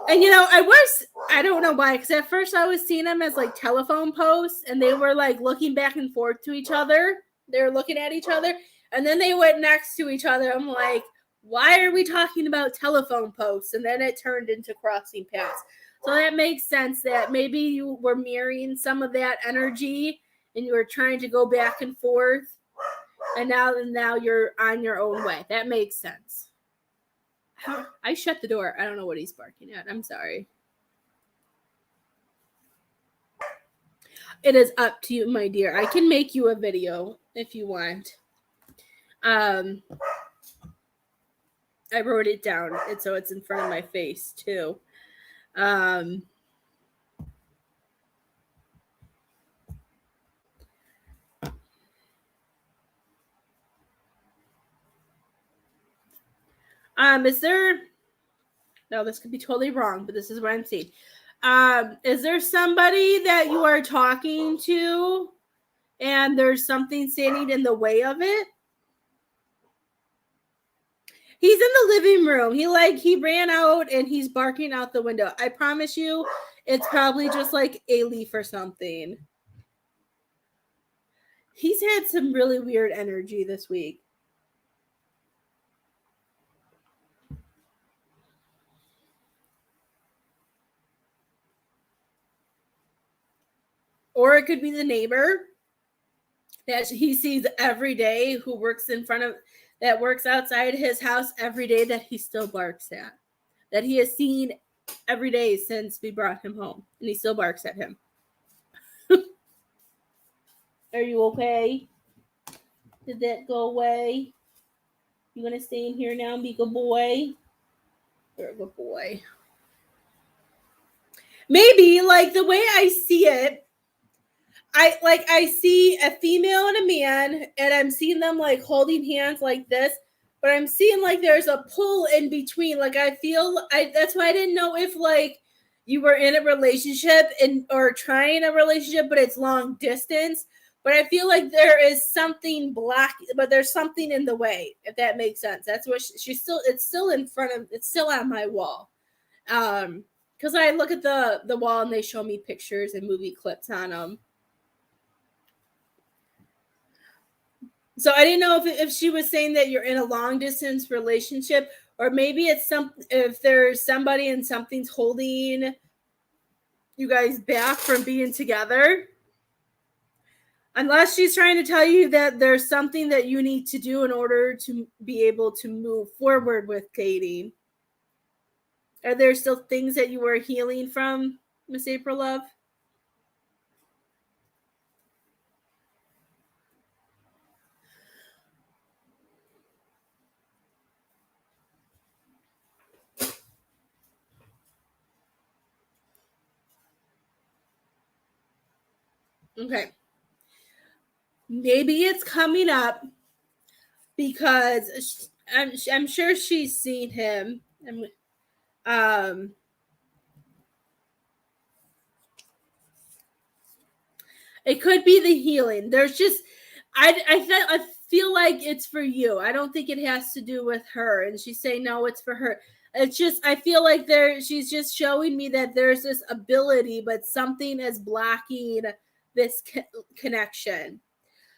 And I don't know why, because at first I was seeing them as like telephone posts, and they were like looking back and forth to each other. They were looking at each other, and then they went next to each other. I'm like, why are we talking about telephone posts? And then it turned into crossing paths. So that makes sense that maybe you were mirroring some of that energy and you were trying to go back and forth, and now you're on your own way. That makes sense. I shut the door. I don't know what he's barking at. I'm sorry. It is up to you, my dear. I can make you a video if you want. I wrote it down, and so it's in front of my face too. Is there? No, this could be totally wrong, but this is what I'm seeing. Is there somebody that you are talking to, and there's something standing in the way of it? He's in the living room. He ran out and he's barking out the window. I promise you, it's probably just like a leaf or something. He's had some really weird energy this week. Or it could be the neighbor that he sees every day who works that works outside his house every day that he still barks at. That he has seen every day since we brought him home, and he still barks at him. Are you okay? Did that go away? You gonna stay in here now and be a good boy? You're a good boy. Maybe, like, the way I see it, I see a female and a man, and I'm seeing them like holding hands like this, but I'm seeing like there's a pull in between. Like that's why I didn't know if like you were in a relationship or trying a relationship, but it's long distance. But I feel like there is something but there's something in the way, if that makes sense. That's what it's still in front of, it's still on my wall. Because I look at the wall and they show me pictures and movie clips on them. So I didn't know if she was saying that you're in a long distance relationship, or maybe it's if there's somebody and something's holding you guys back from being together. Unless she's trying to tell you that there's something that you need to do in order to be able to move forward with dating. Are there still things that you were healing from, Miss April Love? Okay. Maybe it's coming up because I'm sure she's seen him. Um, it could be the healing. There's just I feel like it's for you. I don't think it has to do with her. And she's saying no, it's for her. It's just I feel like she's just showing me that there's this ability, but something is blocking this connection.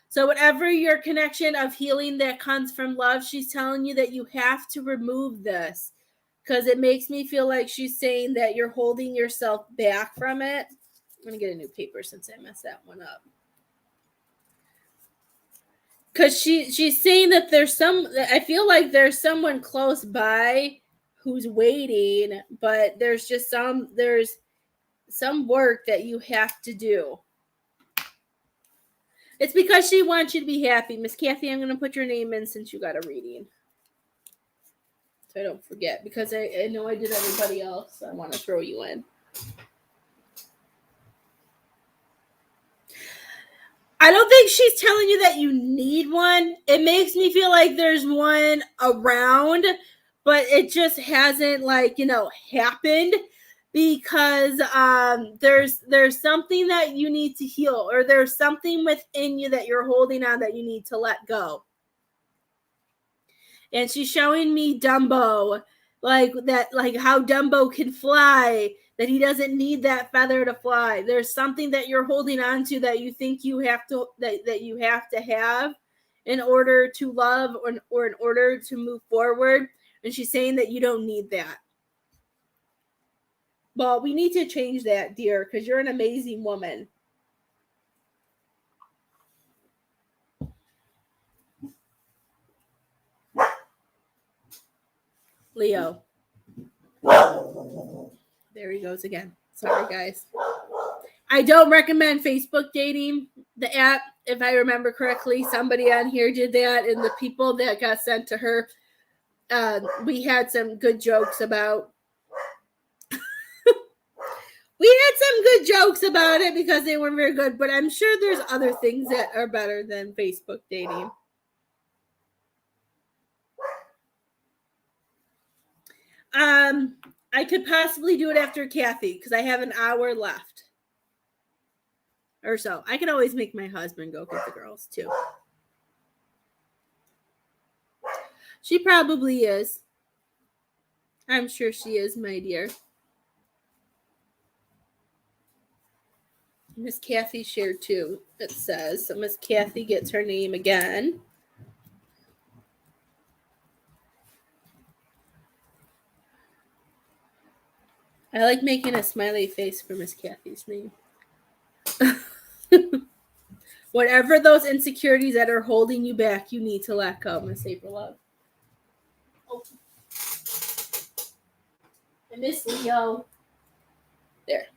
So whatever your connection of healing that comes from love, she's telling you that you have to remove this because it makes me feel like she's saying that you're holding yourself back from it. I'm going to get a new paper since I messed that one up. Because she's saying that I feel like there's someone close by who's waiting, but there's some work that you have to do. It's because she wants you to be happy. Miss Kathy, I'm going to put your name in since you got a reading. So I don't forget, because I know I did everybody else. So I want to throw you in. I don't think she's telling you that you need one. It makes me feel like there's one around, but it just hasn't happened because there's something that you need to heal, or there's something within you that you're holding on that you need to let go. And she's showing me Dumbo, like how Dumbo can fly, that he doesn't need that feather to fly. There's something that you're holding on to that you think you have to that you have to have in order to love, or in order to move forward. And she's saying that you don't need that. Well, we need to change that, dear, because you're an amazing woman. Leo. There he goes again. Sorry, guys. I don't recommend Facebook dating, the app. If I remember correctly, somebody on here did that, and the people that got sent to her, we had some good jokes about. We had some good jokes about it because they weren't very good, but I'm sure there's other things that are better than Facebook dating. I could possibly do it after Kathy because I have an hour left or so. I could always make my husband go get the girls too. She probably is. I'm sure she is, my dear. Miss Kathy shared too, it says. So Miss Kathy gets her name again. I like making a smiley face for Miss Kathy's name. Whatever those insecurities that are holding you back, you need to let go, Miss April Love. Oh. And Miss Leo. There.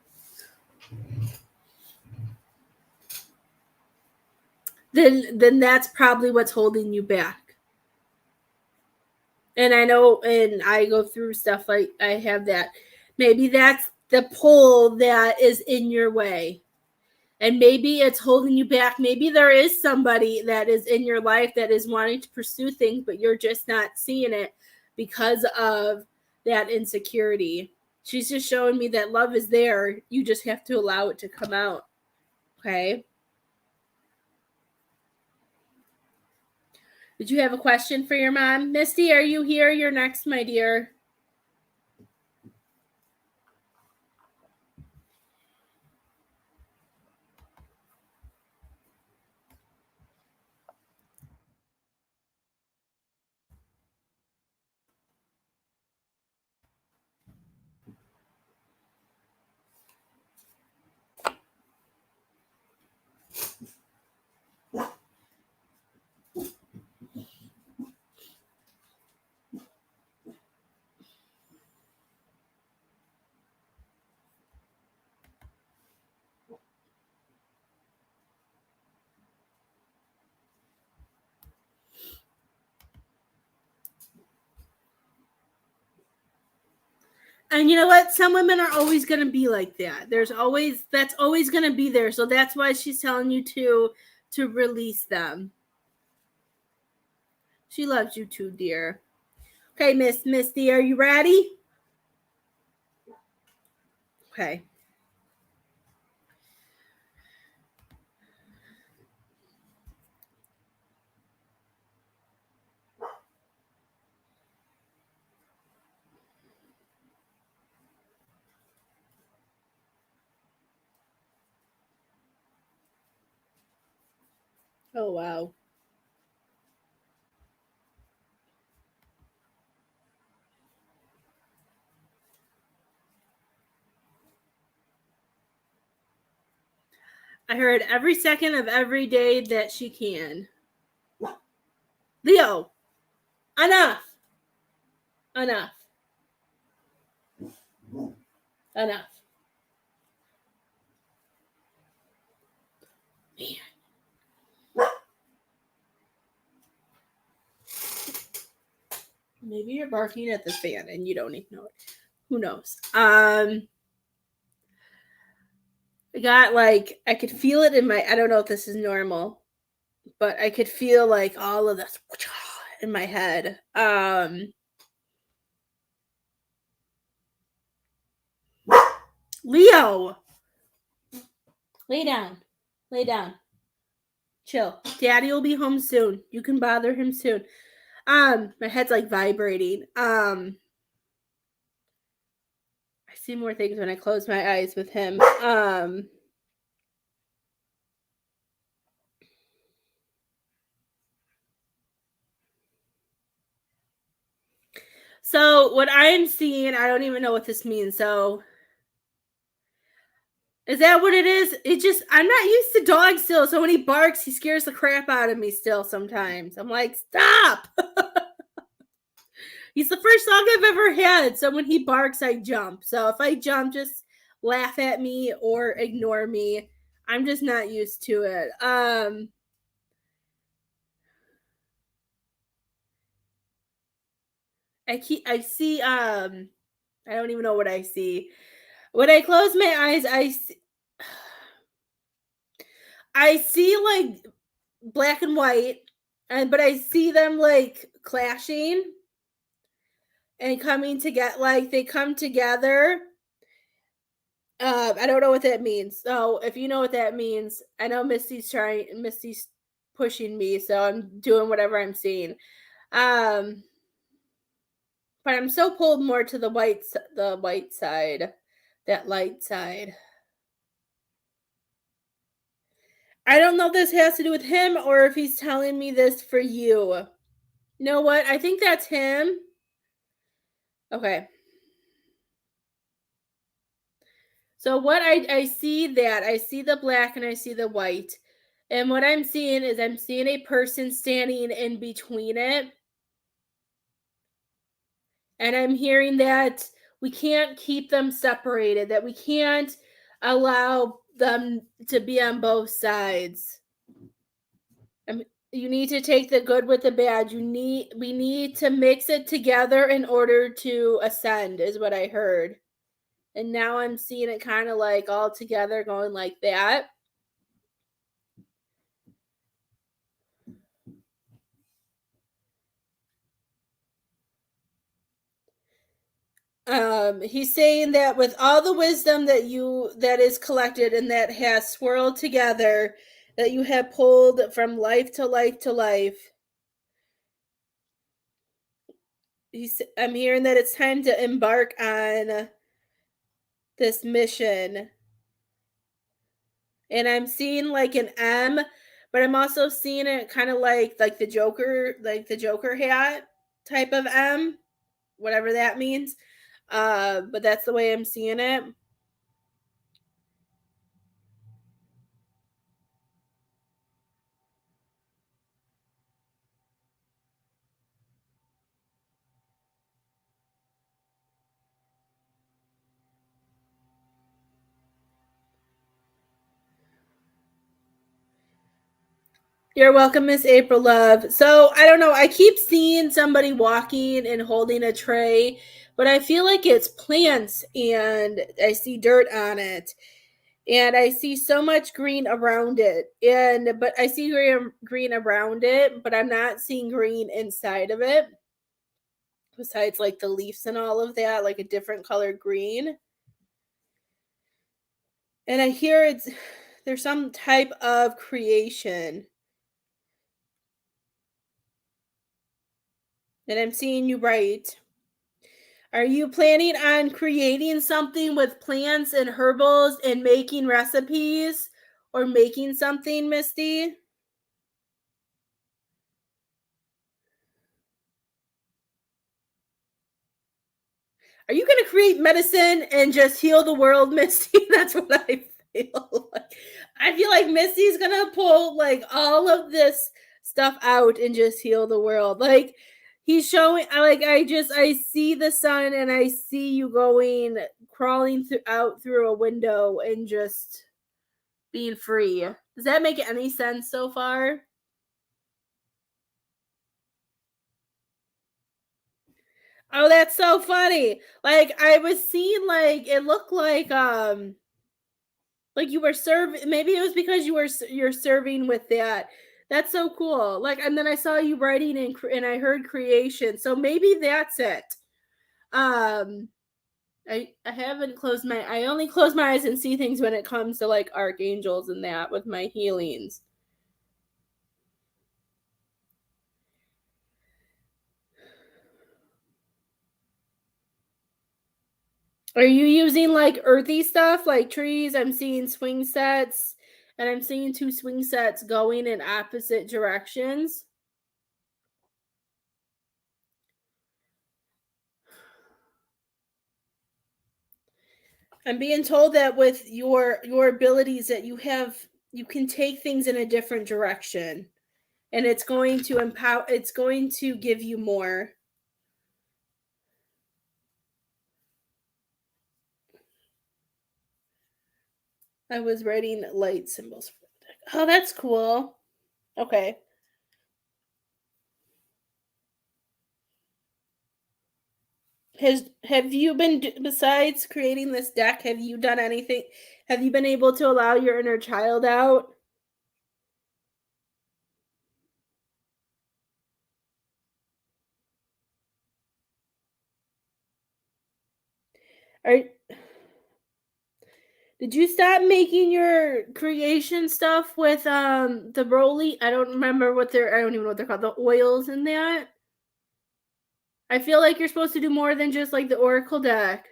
Then that's probably what's holding you back. And I know, and I go through stuff like I have that. Maybe that's the pull that is in your way. And maybe it's holding you back. Maybe there is somebody that is in your life that is wanting to pursue things, but you're just not seeing it because of that insecurity. She's just showing me that love is there. You just have to allow it to come out. Okay? Did you have a question for your mom? Misty, are you here? You're next, my dear. And you know what? Some women are always going to be like that. That's always going to be there. So that's why she's telling you to release them. She loves you too, dear. Okay, Miss Misty, are you ready? Okay. Oh, wow. I heard every second of every day that she can. Leo, enough. Enough. Enough. Man. Maybe you're barking at the fan and you don't even know it. Who knows? I got like, I could feel it in my, I don't know if this is normal, but I could feel like all of this in my head. Leo, lay down. Lay down. Chill. Daddy will be home soon. You can bother him soon. My head's like vibrating. I see more things when I close my eyes with him. So what I'm seeing, I don't even know what this means. So is that what it is? It just, I'm not used to dogs still. So when he barks, he scares the crap out of me still sometimes. I'm like, stop. He's the first dog I've ever had. So when he barks, I jump. So if I jump, just laugh at me or ignore me. I'm just not used to it. I see I don't even know what I see. When I close my eyes, I see like black and white, but I see them like clashing and coming together, like they come together. I don't know what that means. So if you know what that means, I know Misty's pushing me, so I'm doing whatever I'm seeing. Um, but I'm so pulled more to the white side, that light side. I don't know if this has to do with him or if he's telling me this for you. You know what? I think that's him. Okay. So what I see that I see the black and I see the white. And what I'm seeing is I'm seeing a person standing in between it. And I'm hearing that we can't keep them separated, that we can't allow them to be on both sides. You need to take the good with the bad. We need to mix it together in order to ascend, is what I heard. And now I'm seeing it kind of like all together going like that. He's saying that with all the wisdom that is collected and that has swirled together, that you have pulled from life to life to life, I'm hearing that it's time to embark on this mission. And I'm seeing like an M, but I'm also seeing it kind of like the Joker hat type of M, whatever that means. But that's the way I'm seeing it. You're welcome, Miss April Love. So I don't know. I keep seeing somebody walking and holding a tray, but I feel like it's plants and I see dirt on it. And I see so much green around it. But I see green around it, but I'm not seeing green inside of it. Besides like the leaves and all of that, like a different colored green. And I hear there's some type of creation. And I'm seeing you right. Are you planning on creating something with plants and herbals and making recipes or making something, Misty? Are you going to create medicine and just heal the world, Misty? That's what I feel like. I feel like Misty's going to pull like all of this stuff out and just heal the world. Like he's showing I see the sun and I see you going crawling out through a window and just being free. Does that make any sense so far? Oh, that's so funny. Like I was seeing like it looked like you were serving. Maybe it was because you're serving with that. That's so cool. Like and then I saw you writing and I heard creation. So maybe that's it. Um I haven't closed my I only close my eyes and see things when it comes to like archangels and that with my healings. Are you using like earthy stuff like trees? I'm seeing swing sets and I'm seeing two swing sets going in opposite directions. I'm being told that with your abilities that you can take things in a different direction and it's going to empower it's going to give you more. I was writing light symbols for the deck. Oh, that's cool. Okay. Have you been besides creating this deck, have you done anything? Have you been able to allow your inner child out? Are Did you stop making your creation stuff with the Broly? I don't remember what they're I don't even know what they're called. The oils in that? I feel like you're supposed to do more than just like the Oracle deck.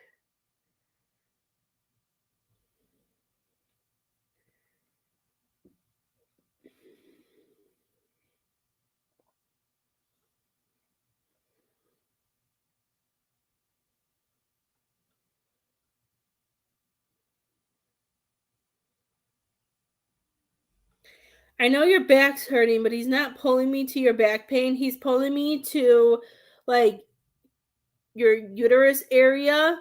I know your back's hurting, but he's not pulling me to your back pain. He's pulling me to like your uterus area.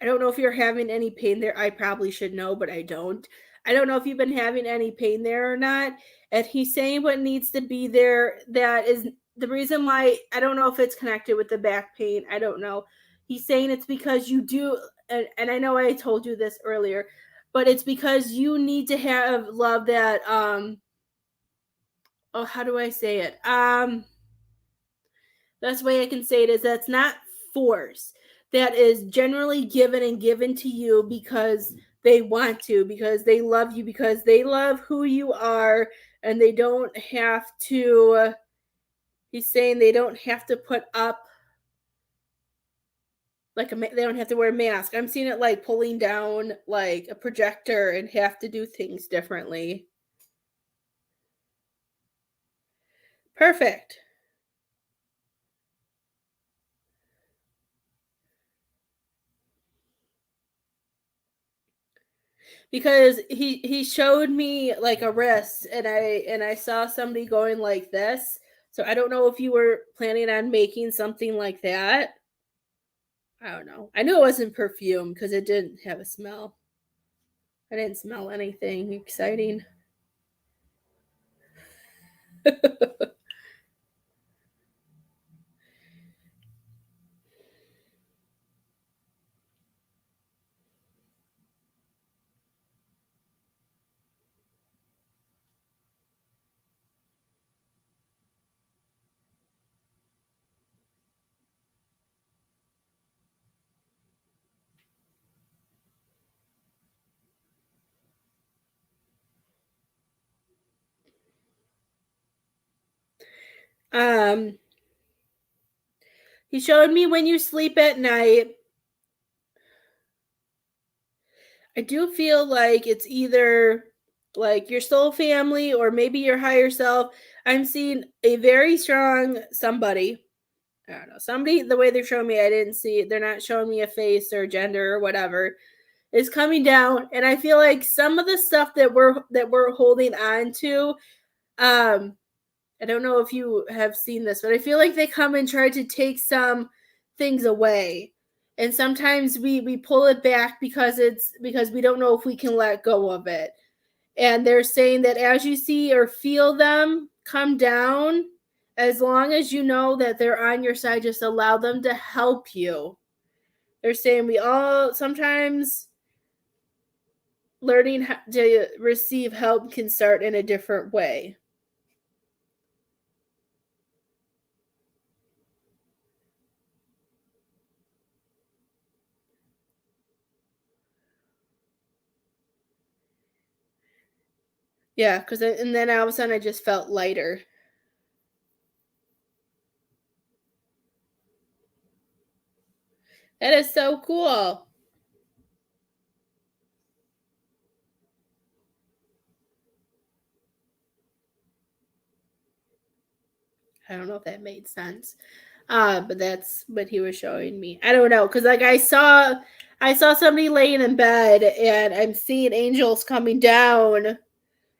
I don't know if you're having any pain there. I probably should know, but I don't. I don't know if you've been having any pain there or not. And he's saying what needs to be there. That is the reason why I don't know if it's connected with the back pain. I don't know. He's saying it's because you do, and I know I told you this earlier, but it's because you need to have love that, oh, how do I say it? Best way I can say it is that's not force. That is generally given and given to you because they want to, because they love you, because they love who you are, and they don't have to. He's saying they don't have to put up like they don't have to wear a mask. I'm seeing it like pulling down like a projector and have to do things differently. Perfect. Because he showed me like a wrist and I saw somebody going like this. So I don't know if you were planning on making something like that. I don't know. I know it wasn't perfume because it didn't have a smell. I didn't smell anything exciting. Um, he showed me when you sleep at night, I do feel like it's either like your soul family or maybe your higher self. I'm seeing a very strong somebody. I don't know. Somebody, the way they're showing me, I didn't see it. They're not showing me a face or gender or whatever. Is coming down, and I feel like some of the stuff that we're holding on to, I don't know if you have seen this, but I feel like they come and try to take some things away. And sometimes we pull it back because we don't know if we can let go of it. And they're saying that as you see or feel them come down, as long as you know that they're on your side, just allow them to help you. They're saying we all sometimes learning how to receive help can start in a different way. Yeah, because and then all of a sudden I just felt lighter. That is so cool. I don't know if that made sense. But that's what he was showing me. I don't know, because like I saw somebody laying in bed and I'm seeing angels coming down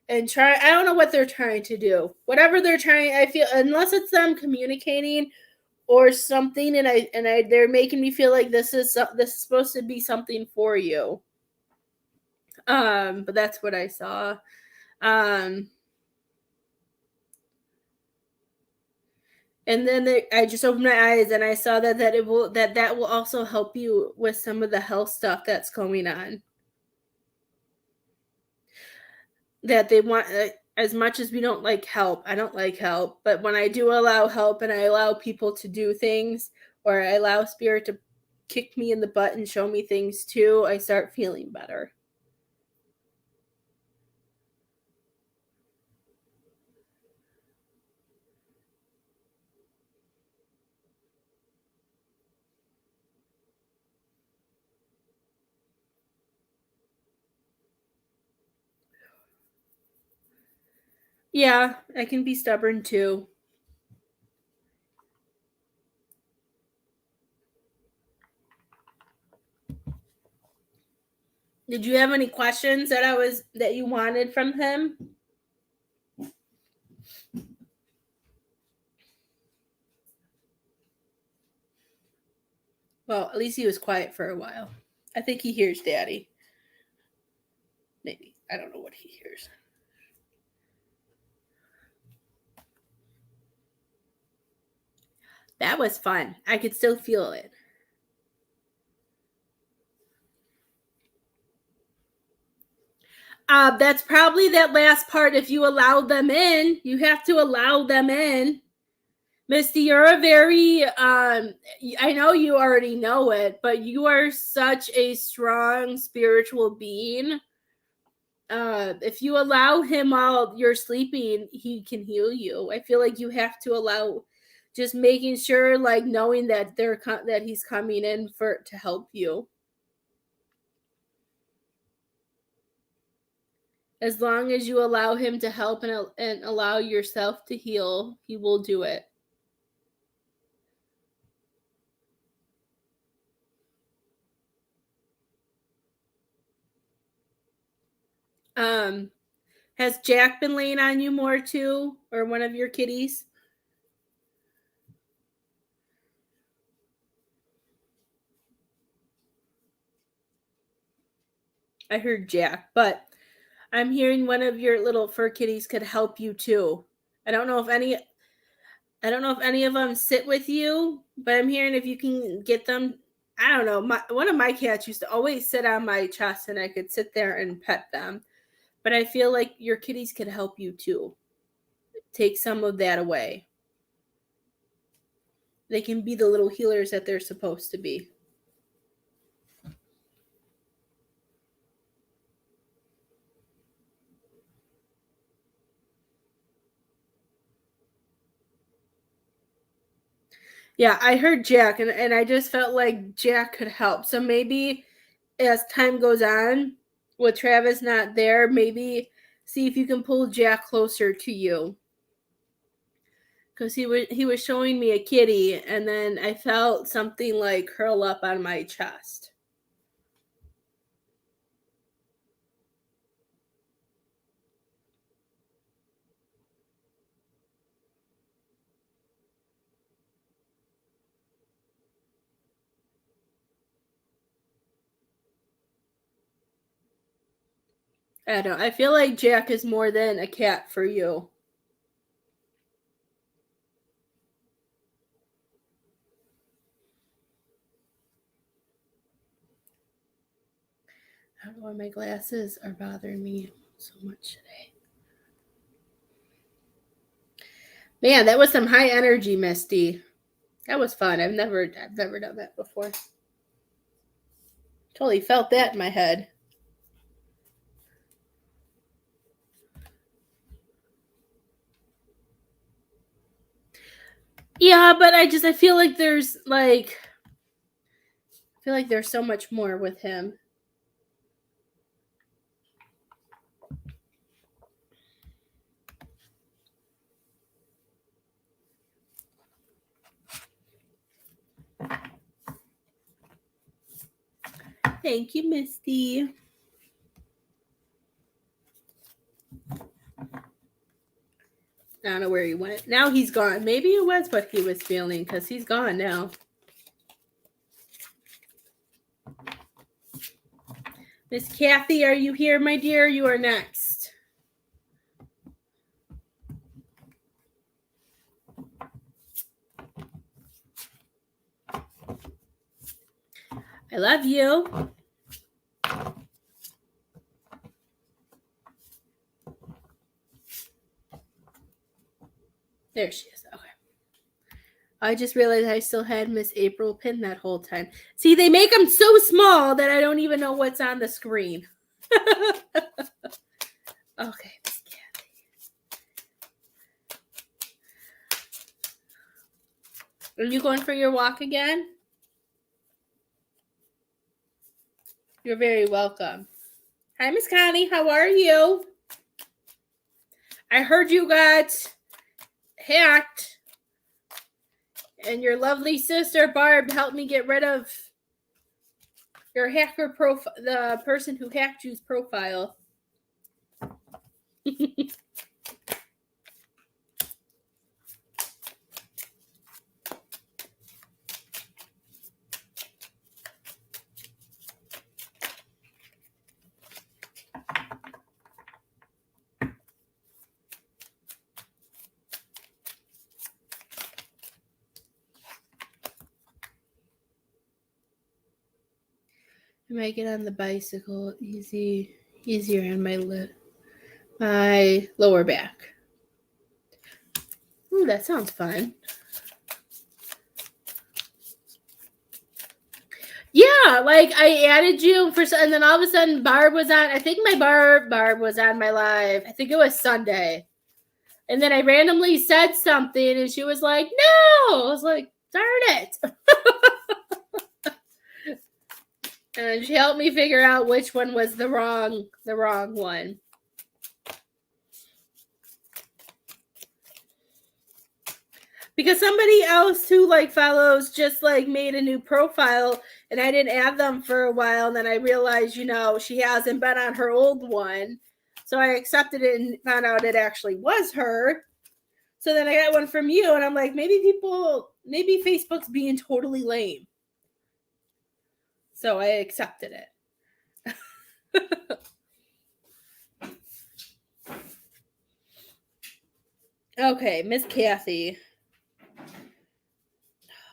and try I don't know what they're trying to do. Whatever they're trying, I feel unless it's them communicating or something, and I they're making me feel like this is supposed to be something for you. But that's what I saw. Um and then I just opened my eyes and I saw that will also help you with some of the health stuff that's going on. That they want as much as we don't like help. I don't like help, but when I do allow help and I allow people to do things, or I allow spirit to kick me in the butt and show me things too, I start feeling better. Yeah, I can be stubborn too. Did you have any questions that you wanted from him? Well, at least he was quiet for a while. I think he hears daddy. Maybe. I don't know what he hears. That was fun. I could still feel it. That's probably that last part. If you allow them in, you have to allow them in. Misty, you're a very, I know you already know it, but you are such a strong spiritual being. If you allow him while you're sleeping, he can heal you. I feel like you have to allow, just making sure, like knowing that that he's coming in for to help you. As long as you allow him to help and allow yourself to heal, he will do it. Um, has Jack been laying on you more too, or one of your kitties? I heard Jack, but I'm hearing one of your little fur kitties could help you too. I don't know if any I don't know if any of them sit with you, but I'm hearing if you can get them. I don't know. One of my cats used to always sit on my chest, and I could sit there and pet them. But I feel like your kitties could help you too. Take some of that away. They can be the little healers that they're supposed to be. Yeah, I heard Jack, and I just felt like Jack could help. So maybe as time goes on, with Travis not there, maybe see if you can pull Jack closer to you. Because he was showing me a kitty, and then I felt something like curl up on my chest. I don't know. I feel like Jack is more than a cat for you. I don't know why my glasses are bothering me so much today. Man, that was some high energy, Misty. That was fun. I've never done that before. Totally felt that in my head. Yeah, but I feel like there's so much more with him. Thank you, Misty. I don't know where he went. Now he's gone. Maybe it was what he was feeling because he's gone now. Miss Kathy, are you here, my dear? You are next. I love you. There she is. Okay. I just realized I still had Miss April pinned that whole time. See, they make them so small that I don't even know what's on the screen. Okay, Miss Kathy. Are you going for your walk again? You're very welcome. Hi, Miss Connie. How are you? I heard you got hacked, and your lovely sister Barb helped me get rid of your hacker profile, the person who hacked you's profile. I might get on the bicycle easier on my lower back. Ooh, that sounds fun. Yeah, like I added you and then all of a sudden Barb was on. I think my Barb was on my live. I think it was Sunday. And then I randomly said something and she was like, "No!" I was like, "Darn it." And she helped me figure out which one was the wrong one. Because somebody else who follows just made a new profile and I didn't add them for a while, and then I realized, she hasn't been on her old one. So I accepted it and found out it actually was her. So then I got one from you and I'm like, maybe Facebook's being totally lame. So I accepted it. Okay, Miss Kathy. Oh,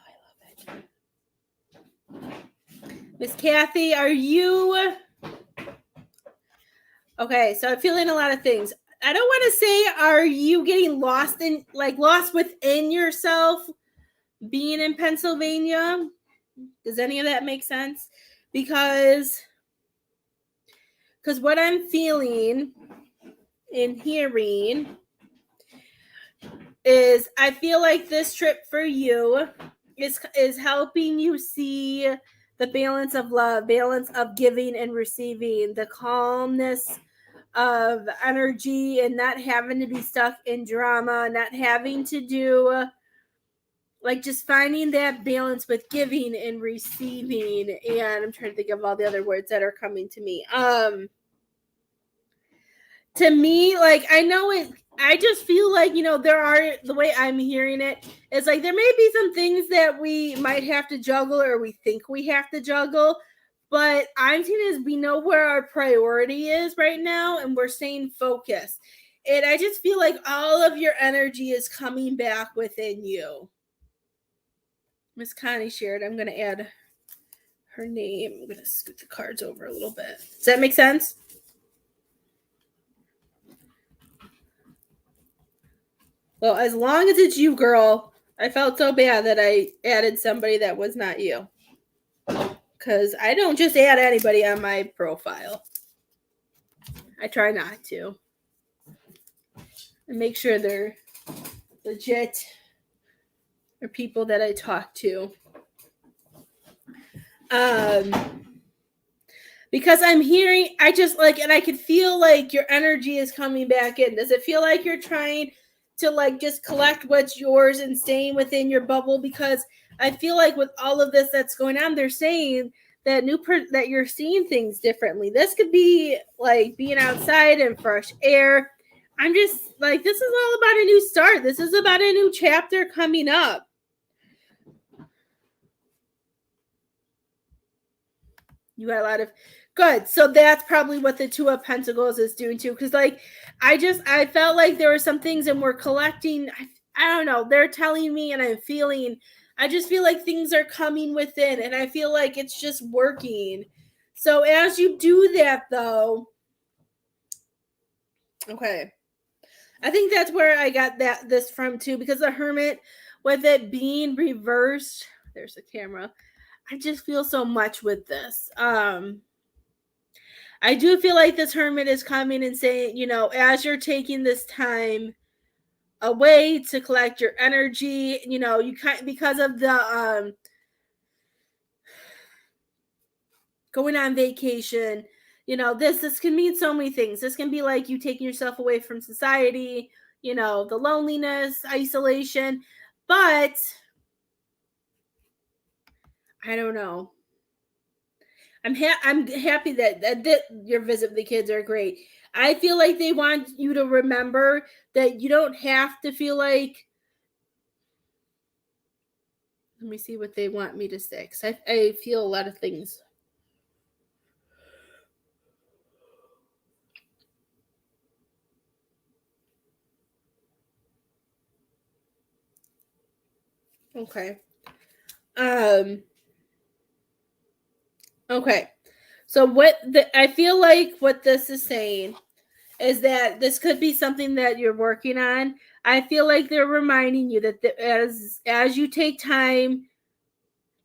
I love it. Miss Kathy, are you... Okay, so I'm feeling a lot of things. I don't want to say, are you getting lost within yourself being in Pennsylvania? Does any of that make sense? Because what I'm feeling and hearing is I feel like this trip for you is helping you see the balance of love, balance of giving and receiving, the calmness of energy, and not having to be stuck in drama, not having to do like just finding that balance with giving and receiving. And I'm trying to think of all the other words that are coming to me. To me, like, I know it, I just feel like, there are, the way I'm hearing it is like there may be some things that we might have to juggle, or we think we have to juggle, but I'm seeing is we know where our priority is right now, and we're staying focused. And I just feel like all of your energy is coming back within you. Miss Connie shared, I'm going to add her name. I'm going to scoot the cards over a little bit. Does that make sense? Well, as long as it's you, girl. I felt so bad that I added somebody that was not you. Because I don't just add anybody on my profile. I try not to. And make sure they're legit, or people that I talk to. Because I'm hearing, I just like, and I can feel like your energy is coming back in. Does it feel like you're trying to like just collect what's yours and staying within your bubble? Because I feel like with all of this that's going on, they're saying that that you're seeing things differently. This could be like being outside and fresh air. I'm just like, this is all about a new start. This is about a new chapter coming up. You got a lot of good. So that's probably what the Two of Pentacles is doing too. Because like, I felt like there were some things, and we're collecting. I don't know. They're telling me, and I'm feeling. I just feel like things are coming within, and I feel like it's just working. So as you do that, though, okay, I think that's where I got this from too. Because the Hermit, with it being reversed, there's the camera. I just feel so much with this. I do feel like this Hermit is coming and saying, as you're taking this time away to collect your energy, you kind, because of the going on vacation, this can mean so many things. This can be like you taking yourself away from society, the loneliness, isolation, but I don't know. I'm happy that your visit with the kids are great. I feel like they want you to remember that you don't have to feel like. Let me see what they want me to say, because I feel a lot of things. Okay. Okay. So I feel like what this is saying is that this could be something that you're working on. I feel like they're reminding you that as you take time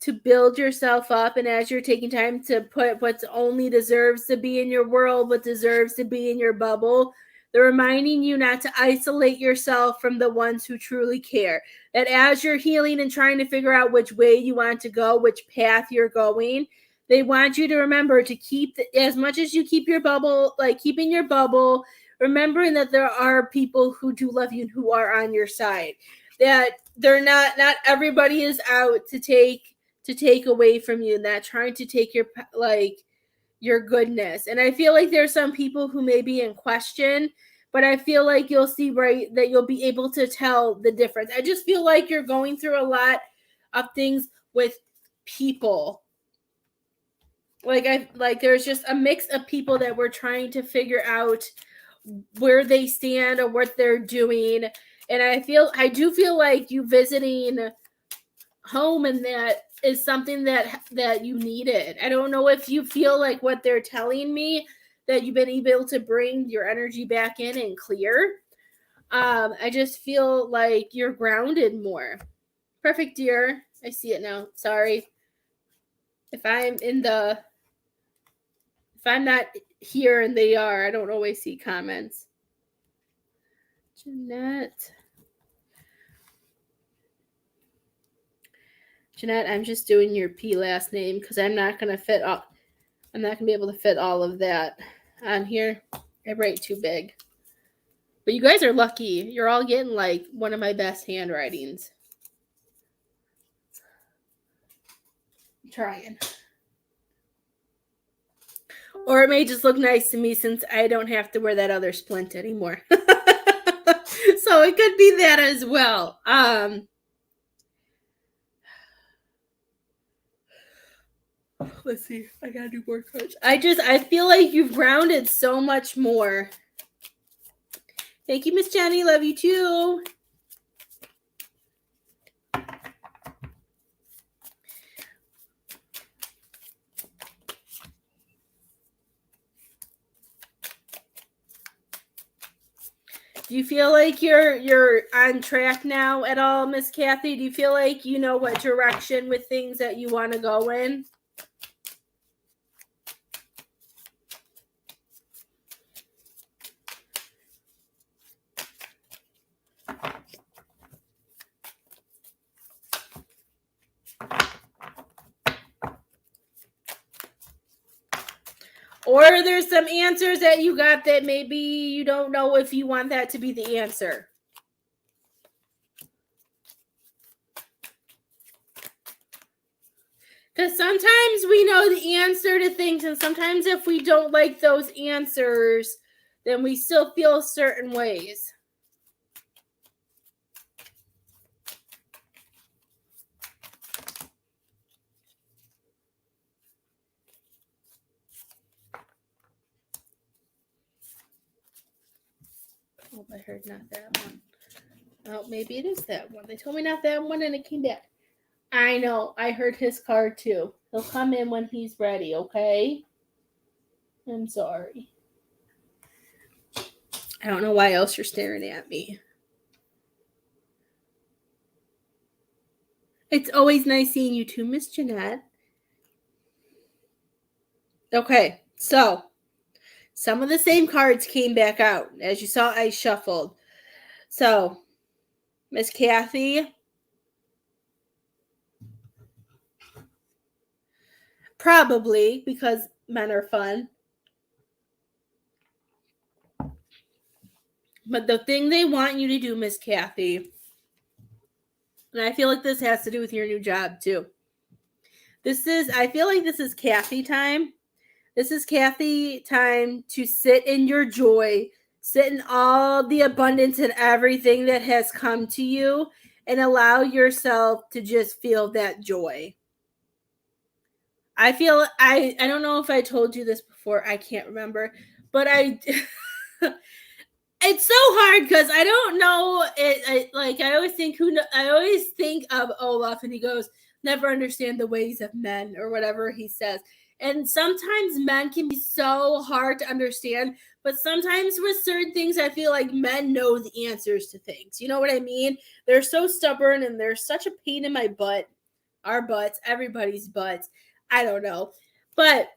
to build yourself up, and as you're taking time to put what only deserves to be in your world, what deserves to be in your bubble, they're reminding you not to isolate yourself from the ones who truly care. That as you're healing and trying to figure out which way you want to go, which path you're going, they want you to remember to keep, as much as you keep your bubble, like keeping your bubble, remembering that there are people who do love you and who are on your side. That they're not everybody is out to take away from you, and that trying to take your goodness. And I feel like there's some people who may be in question, but I feel like you'll see right that you'll be able to tell the difference. I just feel like you're going through a lot of things with people. Like there's just a mix of people that we're trying to figure out where they stand or what they're doing. And I do feel like you visiting home, and that is something that you needed. I don't know if you feel like what they're telling me, that you've been able to bring your energy back in and clear. I just feel like you're grounded more. Perfect, dear. I see it now. Sorry. If I'm not here and they are, I don't always see comments. Jeanette. Jeanette, I'm just doing your P last name because I'm not going to fit all. I'm not going to be able to fit all of that on here. I write too big. But you guys are lucky. You're all getting like one of my best handwritings. I'm trying. Or it may just look nice to me since I don't have to wear that other splint anymore. So it could be that as well. Let's see. I gotta do more cards. I feel like you've rounded so much more. Thank you, Miss Jenny. Love you too. Do you feel like you're on track now at all, Miss Kathy? Do you feel like you know what direction with things that you want to go in? Or there's some answers that you got that maybe you don't know if you want that to be the answer. Because sometimes we know the answer to things, and sometimes if we don't like those answers, then we still feel certain ways. Oh, I heard not that one. Oh, maybe it is that one. They told me not that one, and it came back. I know. I heard his card too. He'll come in when he's ready, okay? I'm sorry. I don't know why else you're staring at me. It's always nice seeing you too, Miss Jeanette. Okay, so some of the same cards came back out. As you saw, I shuffled. So, Miss Kathy, probably because men are fun. But the thing they want you to do, Miss Kathy, and I feel like this has to do with your new job too. I feel like this is Kathy time. This is Kathy time to sit in your joy, sit in all the abundance and everything that has come to you, and allow yourself to just feel that joy. I feel I don't know if I told you this before. I can't remember, but it's so hard because I don't know it. I always think of Olaf, and he goes, "Never understand the ways of men," or whatever he says. And sometimes men can be so hard to understand, but sometimes with certain things, I feel like men know the answers to things. You know what I mean? They're so stubborn, and they're such a pain in my butt. Our butts, everybody's butts. I don't know, but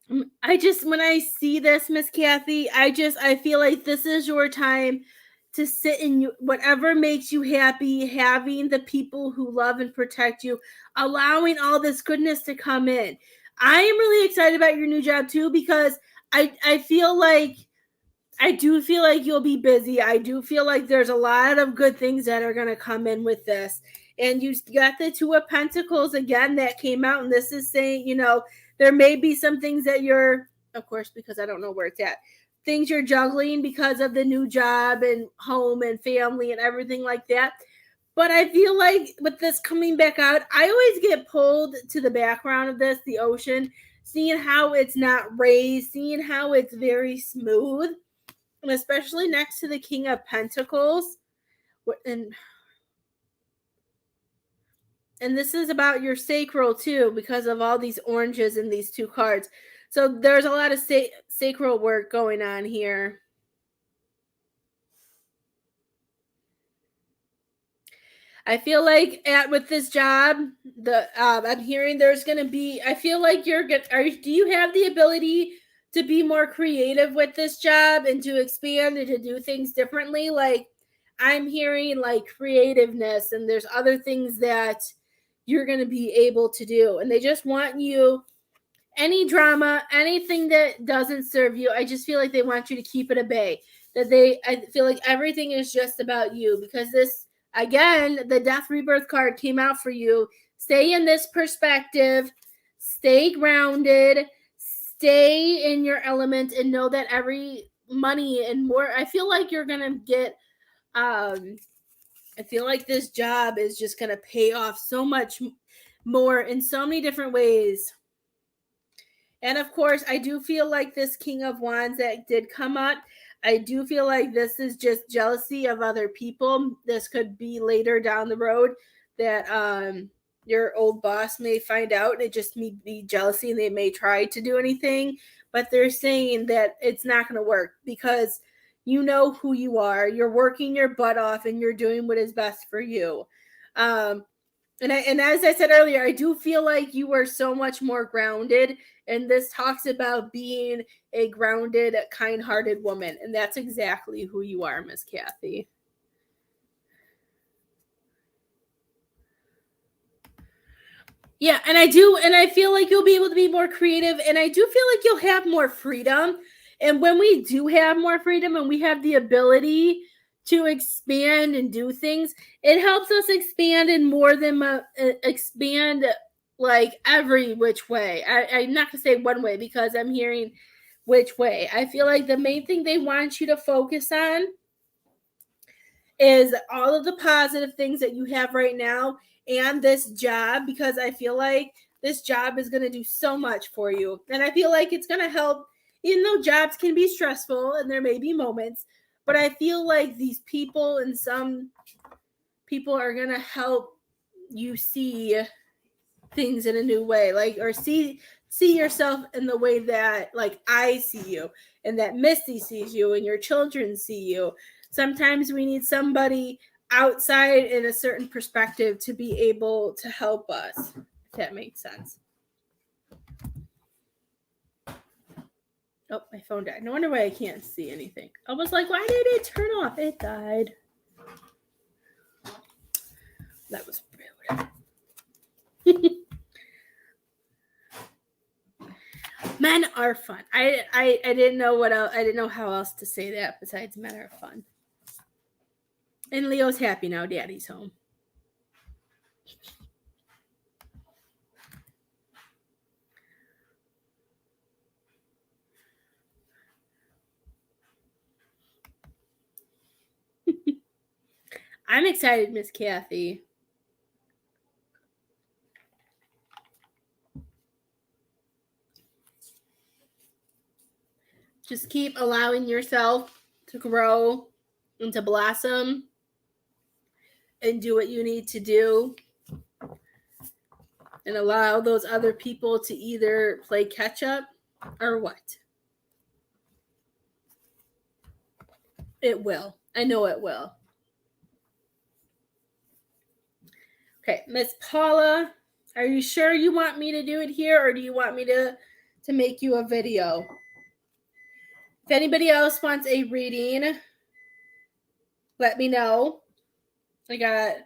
when I see this, Miss Kathy, I feel like this is your time to sit in whatever makes you happy, having the people who love and protect you, allowing all this goodness to come in. I am really excited about your new job too, because I do feel like you'll be busy. I do feel like there's a lot of good things that are going to come in with this. And you got the Two of Pentacles again that came out, and this is saying, there may be some things that you're, of course, because I don't know where it's at, things you're juggling because of the new job and home and family and everything like that. But I feel like with this coming back out, I always get pulled to the background of this, the ocean, seeing how it's not raised, seeing how it's very smooth, and especially next to the King of Pentacles. And this is about your sacral too, because of all these oranges in these two cards. So there's a lot of sacral work going on here. I feel like with this job, I'm hearing there's going to be. I feel like do you have the ability to be more creative with this job and to expand and to do things differently? Like I'm hearing like creativeness, and there's other things that you're going to be able to do. And they just want you, any drama, anything that doesn't serve you, I just feel like they want you to keep it at bay. I feel like everything is just about you, because this, again, the death rebirth card came out for you. Stay in this perspective, stay grounded, stay in your element, and know that every money and more, I feel like you're going to get, I feel like this job is just going to pay off so much more in so many different ways. And of course, I do feel like this King of Wands that did come up, I do feel like this is just jealousy of other people. This could be later down the road that your old boss may find out, and it just may be jealousy, and they may try to do anything. But they're saying that it's not going to work, because you know who you are. You're working your butt off, and you're doing what is best for you. And as I said earlier, I do feel like you are so much more grounded, and this talks about being a grounded, kind-hearted woman, and that's exactly who you are, Miss Kathy. Yeah, and I feel like you'll be able to be more creative, and I do feel like you'll have more freedom. And when we do have more freedom and we have the ability to expand and do things, it helps us expand in more than expand like every which way. I'm not gonna say one way, because I'm hearing which way. I feel like the main thing they want you to focus on is all of the positive things that you have right now and this job, because I feel like this job is going to do so much for you. And I feel like it's going to help, even though jobs can be stressful and there may be moments, but I feel like these people and some people are going to help you see things in a new way, like, or see yourself in the way that, like, I see you, and that Misty sees you, and your children see you. Sometimes we need somebody outside in a certain perspective to be able to help us, if that makes sense. Oh, my phone died. No wonder why I can't see anything. I was like, why did it turn off? It died. That was rude. Men are fun. I didn't know what else, I didn't know how else to say that besides men are fun. And Leo's happy now. Daddy's home. I'm excited, Miss Kathy. Just keep allowing yourself to grow and to blossom and do what you need to do, and allow those other people to either play catch up or what. It will. I know it will. Okay, Miss Paula, are you sure you want me to do it here, or do you want me to make you a video? If anybody else wants a reading, let me know. I got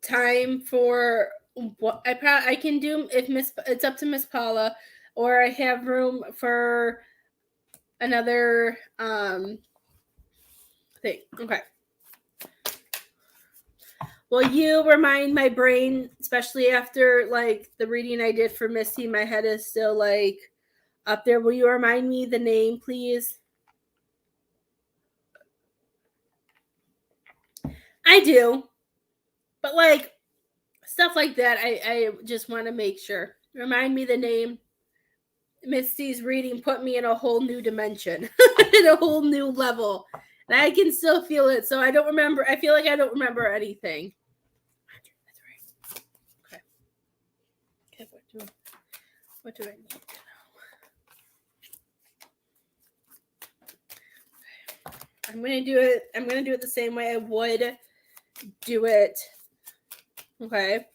time for what I can do. If it's up to Miss Paula, or I have room for another thing. Okay. Will you remind my brain, especially after like the reading I did for Misty, my head is still like up there. Will you remind me the name, please? I do. But like stuff like that, I just want to make sure. Remind me the name. Misty's reading put me in a whole new dimension, in a whole new level. And I can still feel it. So I don't remember. I feel like I don't remember anything. That's right. Okay. Okay, what do I need to know? Okay. I'm gonna do it the same way I would do it. Okay.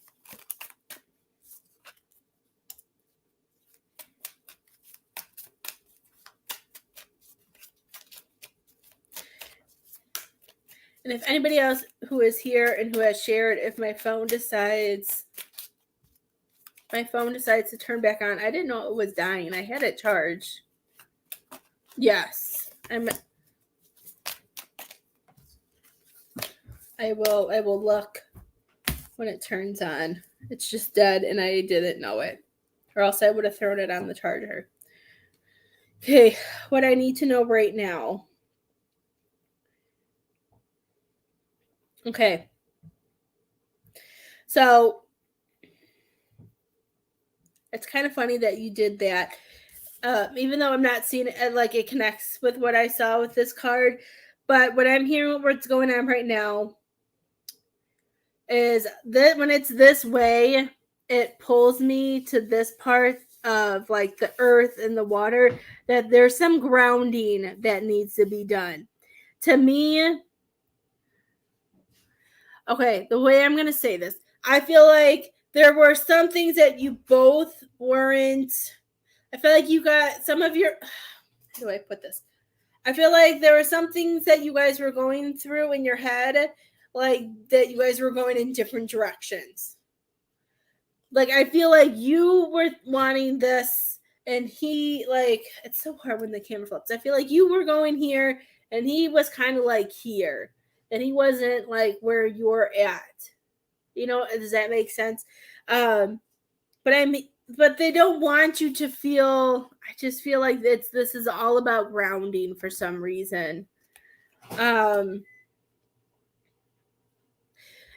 And if anybody else who is here and who has shared, if my phone decides My phone decides to turn back on. I didn't know it was dying. I had it charged. Yes. I will look when it turns on. It's just dead and I didn't know it. Or else I would have thrown it on the charger. Okay, what I need to know right now. Okay. So it's kind of funny that you did that. Even though I'm not seeing it like it connects with what I saw with this card. But what I'm hearing, what's going on right now, is that when it's this way, it pulls me to this part of like the earth and the water, that there's some grounding that needs to be done. To me, okay, the way I'm going to say this, I feel like there were some things that you both weren't. I feel like you got some of your. How do I put this? I feel like there were some things that you guys were going through in your head, like that you guys were going in different directions. Like, I feel like you were wanting this, and he, like, it's so hard when the camera flips. I feel like you were going here, and he was kind of like here, and he wasn't like where you're at. You know, does that make sense? But I mean, but they don't want you to feel. I just feel like this is all about grounding for some reason.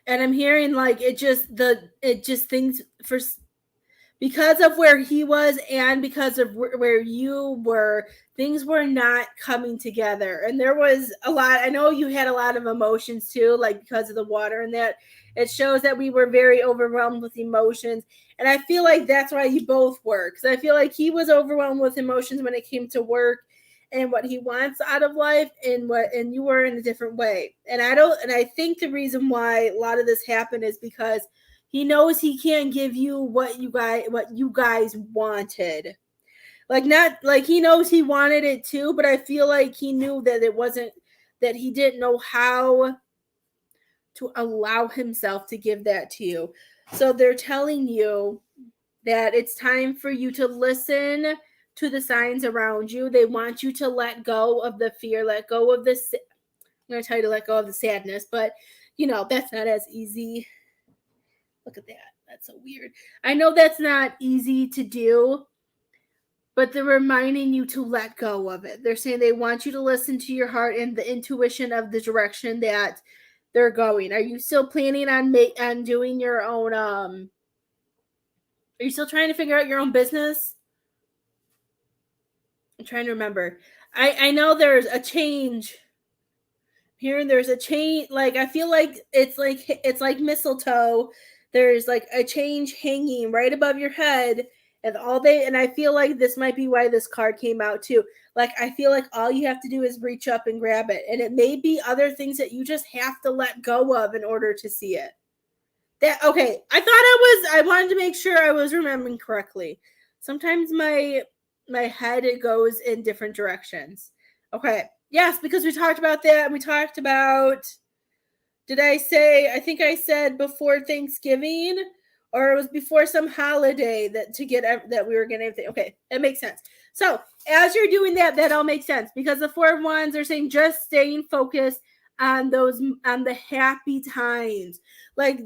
And I'm hearing like it just things for, because of where he was and because of where you were, things were not coming together. And there was a lot, I know you had a lot of emotions too, like because of the water and that. It shows that we were very overwhelmed with emotions. And I feel like that's why you both were. Because I feel like he was overwhelmed with emotions when it came to work and what he wants out of life, and you were in a different way. And I think the reason why a lot of this happened is because he knows he can't give you what you guys wanted. Like, not like he knows he wanted it too, but I feel like he knew that it wasn't, that he didn't know how to allow himself to give that to you. So they're telling you that it's time for you to listen to the signs around you. They want you to let go of the fear, let go of this. I'm going to tell you to let go of the sadness, but you know, that's not as easy. Look at that. That's so weird. I know that's not easy to do, but they're reminding you to let go of it. They're saying they want you to listen to your heart and the intuition of the direction that they're going. Are you still planning on doing your own are you still trying to figure out your own business? I'm trying to remember. I know there's a change here, and there's a change. Like, I feel like it's like mistletoe. There's like a change hanging right above your head, and I feel like this might be why this card came out too. Like, I feel like all you have to do is reach up and grab it, and it may be other things that you just have to let go of in order to see it. Okay, I wanted to make sure I was remembering correctly. Sometimes my head, it goes in different directions. Okay. Yes, because we talked about that, and we talked about, I think I said before Thanksgiving, or it was before some holiday that we were getting everything. Okay, that makes sense. So as you're doing that, that all makes sense, because the 4 of Wands are saying just staying focused on the happy times, like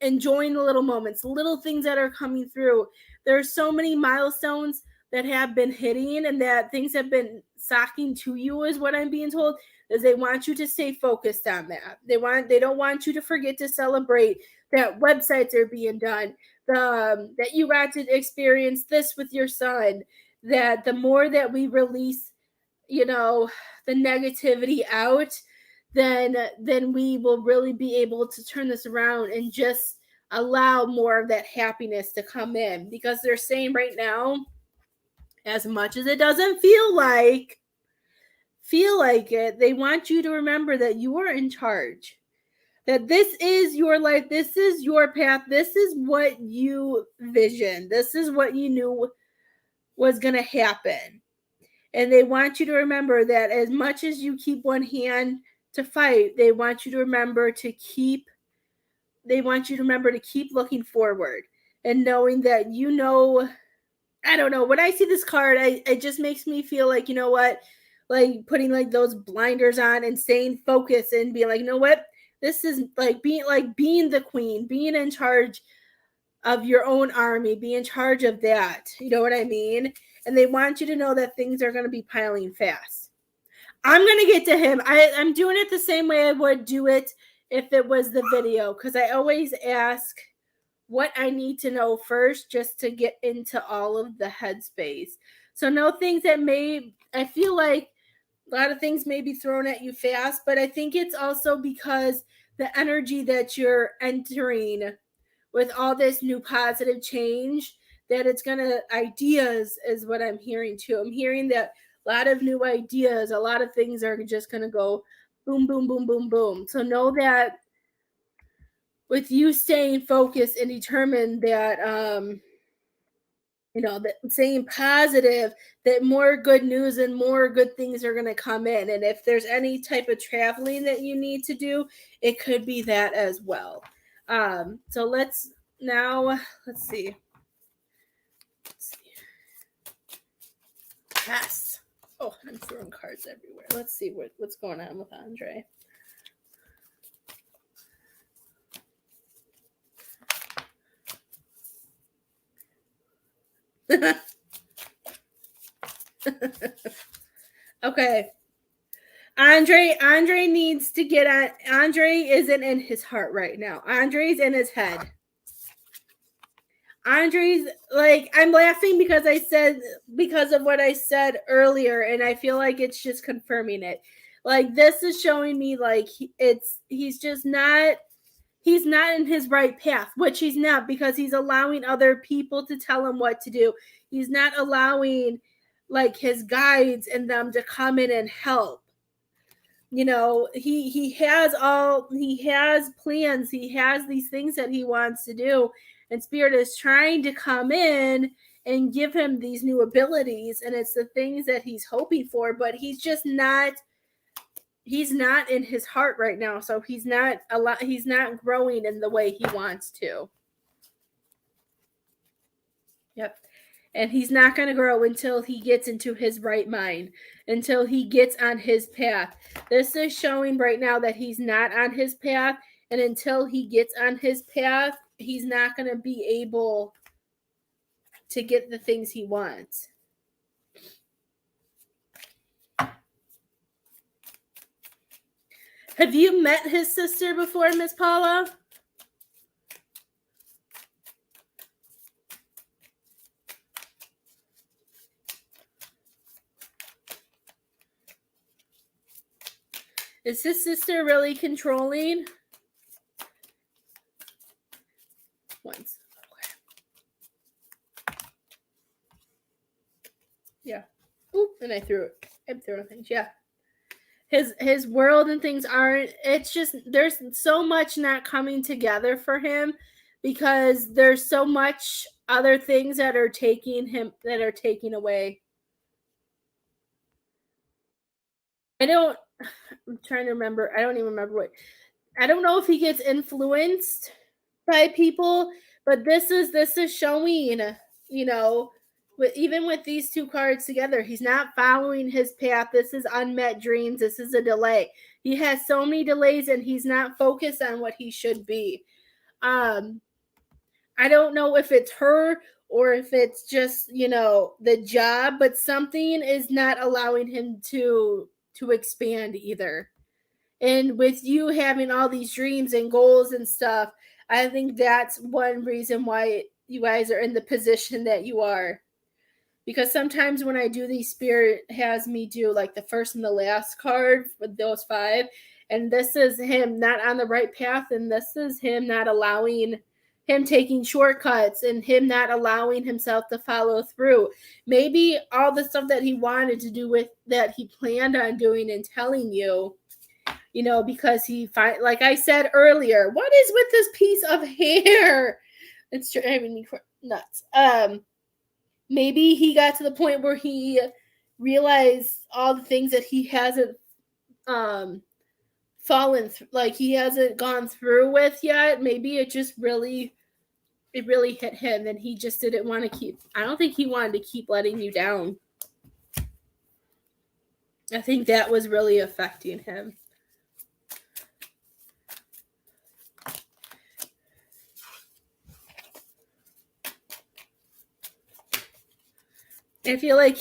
enjoying the little moments, little things that are coming through. There's so many milestones that have been hitting, and that things have been socking to you, is what I'm being told. Is they want you to stay focused on that. They don't want you to forget to celebrate that websites are being done, that you got to experience this with your son, that the more that we release, you know, the negativity out, then we will really be able to turn this around and just allow more of that happiness to come in. Because they're saying right now, as much as it doesn't feel like it, they want you to remember that you are in charge, that this is your life, this is your path, this is what you visioned, this is what you knew was going to happen. And they want you to remember that as much as you keep one hand to fight, they want you to remember to keep looking forward. and knowing that, I don't know, when I see this card, it just makes me feel like, you know what, like putting like those blinders on and staying focused and being like, you know what, this is being the queen, being in charge of your own army, be in charge of that. You know what I mean? And they want you to know that things are going to be piling fast. I'm going to get to him. I'm doing it the same way I would do it if it was the video, because I always ask what I need to know first just to get into all of the headspace. So know things that I feel like a lot of things may be thrown at you fast, but I think it's also because the energy that you're entering with all this new positive change, that it's gonna, ideas is what I'm hearing too. I'm hearing that a lot of new ideas, a lot of things are just gonna go boom, boom, boom, boom, boom. So know that with you staying focused and determined that that saying positive, that more good news and more good things are going to come in. And if there's any type of traveling that you need to do, it could be that as well. So let's see. Let's see. Yes. Oh, I'm throwing cards everywhere. Let's see what's going on with Andre. Okay. Andre needs to get on. Andre isn't in his heart right now. Andre's in his head. Andre's like, I'm laughing because of what I said earlier, and I feel like it's just confirming it. Like, this is showing me like he's not in his right path, which he's not, because he's allowing other people to tell him what to do. He's not allowing like his guides and them to come in and help. He has plans, he has these things that he wants to do, and Spirit is trying to come in and give him these new abilities, and it's the things that he's hoping for, but he's not in his heart right now, so he's not growing in the way he wants to. Yep. And he's not going to grow until he gets into his right mind, until he gets on his path. This is showing right now that he's not on his path, and until he gets on his path, he's not going to be able to get the things he wants. Have you met his sister before, Miss Paula? Is his sister really controlling? Once. Okay. Yeah. Oop, and I threw it. I'm throwing things. Yeah. His world and things aren't, it's just, there's so much not coming together for him because there's so much other things that are taking away. I'm trying to remember. I don't even remember I don't know if he gets influenced by people, but this is showing, even with these two cards together, he's not following his path. This is unmet dreams. This is a delay. He has so many delays, and he's not focused on what he should be. I don't know if it's her or if it's just, the job, but something is not allowing him to expand either. And with you having all these dreams and goals and stuff, I think that's one reason why you guys are in the position that you are. Because sometimes when I do these, Spirit has me do like the first and the last card with those 5. And this is him not on the right path. And this is him not allowing, him taking shortcuts, and him not allowing himself to follow through. Maybe all the stuff that he wanted to do with that he planned on doing and telling you, because like I said earlier, what is with this piece of hair? It's driving me nuts. Maybe he got to the point where he realized all the things that he hasn't fallen through, like he hasn't gone through with yet. Maybe it just really it really hit him, and he just didn't want to keep. I don't think he wanted to keep letting you down. I think that was really affecting him. I feel like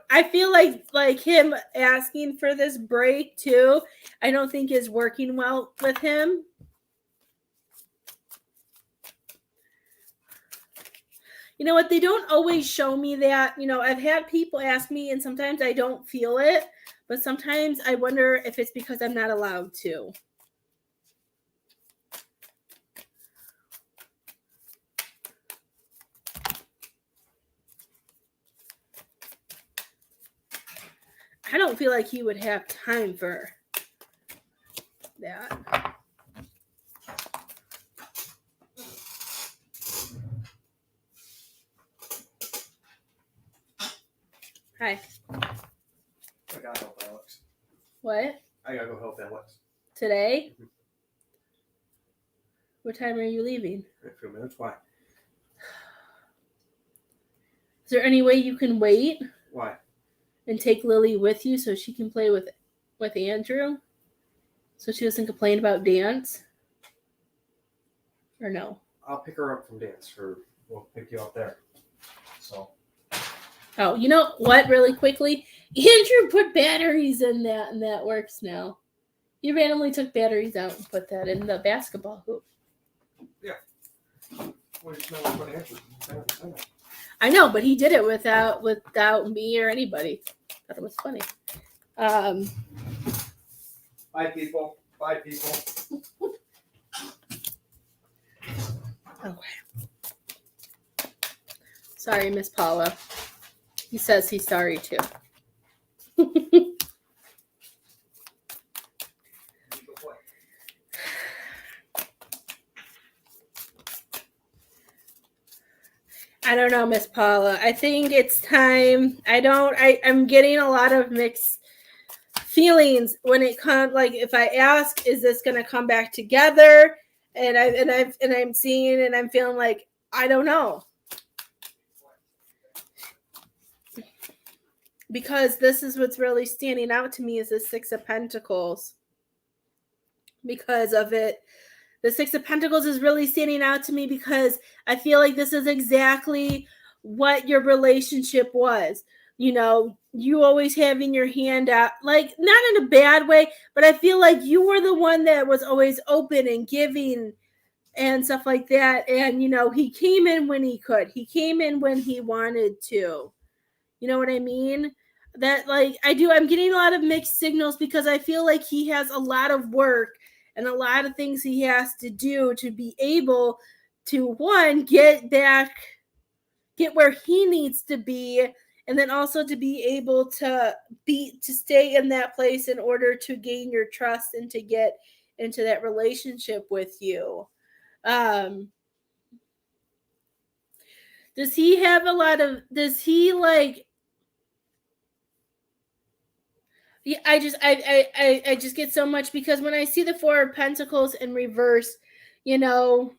I feel like him asking for this break too, I don't think is working well with him. You know what? They don't always show me that. You know, I've had people ask me, and sometimes I don't feel it, but sometimes I wonder if it's because I'm not allowed to. I don't feel like he would have time for that. Hi. I gotta help Alex. What? I gotta go help Alex. Today? Mm-hmm. What time are you leaving? In a few minutes. Why? Is there any way you can wait? Why? And take Lily with you so she can play with Andrew? So she doesn't complain about dance? Or no? I'll pick her up from dance, or we'll pick you up there. So. Oh, you know what? Really quickly, Andrew put batteries in that, and that works now. He randomly took batteries out and put that in the basketball hoop. Yeah. Well, you know what Andrew? I know, but he did it without me or anybody. Thought it was funny. Bye, people. Bye, people. Okay. Sorry, Miss Paula. He says he's sorry too. I don't know, Miss Paula. I think it's time. I'm getting a lot of mixed feelings when it comes. Like, if I ask, is this going to come back together? And I'm seeing, and I'm feeling like I don't know, because this is what's really standing out to me is the Six of Pentacles. Because of it. The Six of Pentacles is really standing out to me because I feel like this is exactly what your relationship was. You know, you always having your hand out, like, not in a bad way, but I feel like you were the one that was always open and giving and stuff like that. And, you know, he came in when he could. He came in when he wanted to. You know what I mean? That, like, I'm getting a lot of mixed signals because I feel like he has a lot of work and a lot of things he has to do to be able to, one, get where he needs to be, and then also to be able to stay in that place in order to gain your trust and to get into that relationship with you. Does he like, yeah, I just get so much because when I see the Four of Pentacles in reverse, you know,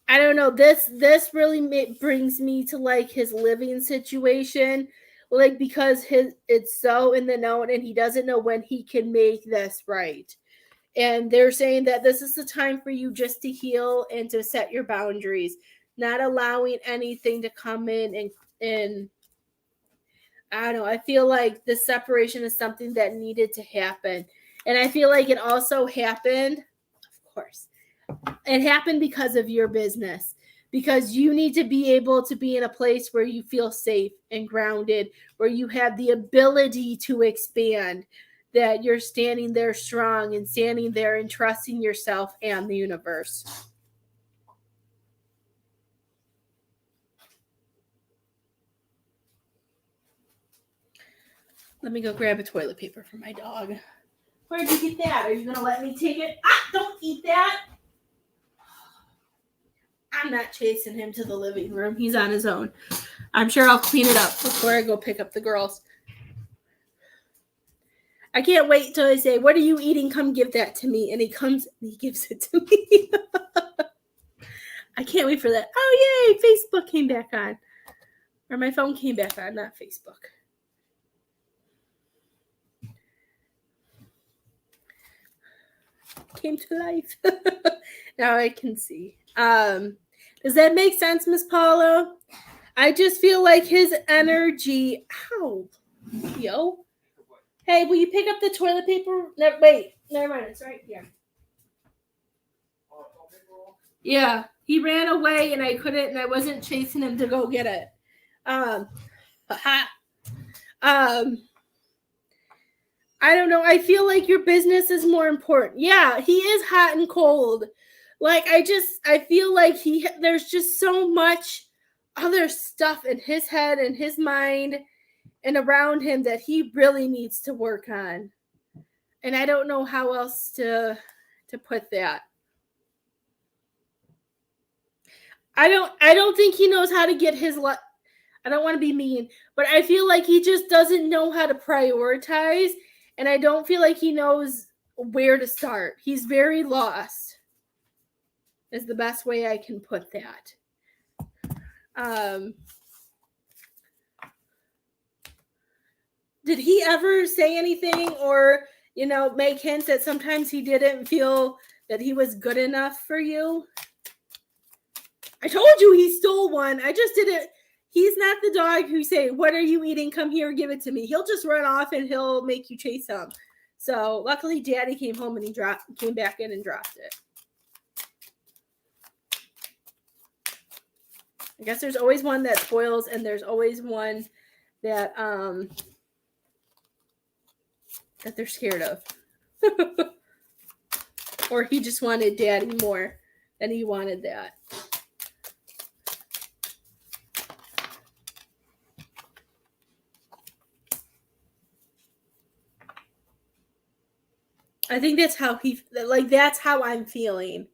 I don't know, this really brings me to like his living situation, like, because it's so in the know and he doesn't know when he can make this right. And they're saying that this is the time for you just to heal and to set your boundaries, not allowing anything to come in and I don't know. I feel like the separation is something that needed to happen. And I feel like it also happened, of course, it happened because of your business. Because you need to be able to be in a place where you feel safe and grounded, where you have the ability to expand, that you're standing there strong and standing there and trusting yourself and the universe. Let me go grab a toilet paper for my dog. Where'd you get that? Are you going to let me take it? Don't eat that. I'm not chasing him to the living room. He's on his own. I'm sure I'll clean it up before I go pick up the girls. I can't wait till I say, what are you eating? Come give that to me. And he comes and he gives it to me. I can't wait for that. Oh, yay, Facebook came back on. Or my phone came back on, not Facebook. Came to life. Now I can see. Does that make sense, Miss Paula? I just feel like his energy. Ow, yo. Hey, will you pick up the toilet paper? No, wait, never mind. It's right here. Yeah, he ran away and I couldn't, and I wasn't chasing him to go get it. I don't know. I feel like your business is more important. Yeah, he is hot and cold. Like I feel like there's just so much other stuff in his head and his mind and around him that he really needs to work on. And I don't know how else to put that. I don't think he knows how to get his I don't want to be mean, but I feel like he just doesn't know how to prioritize, and I don't feel like he knows where to start. He's very lost. Is the best way I can put that. Did he ever say anything or, make hints that sometimes he didn't feel that he was good enough for you? I told you he stole one. I just didn't. He's not the dog who say, "What are you eating? Come here, give it to me." He'll just run off and he'll make you chase him. So luckily, Daddy came home and he came back in and dropped it. I guess there's always one that spoils, and there's always one that that they're scared of, or he just wanted Daddy more than he wanted that. I think that's how that's how I'm feeling.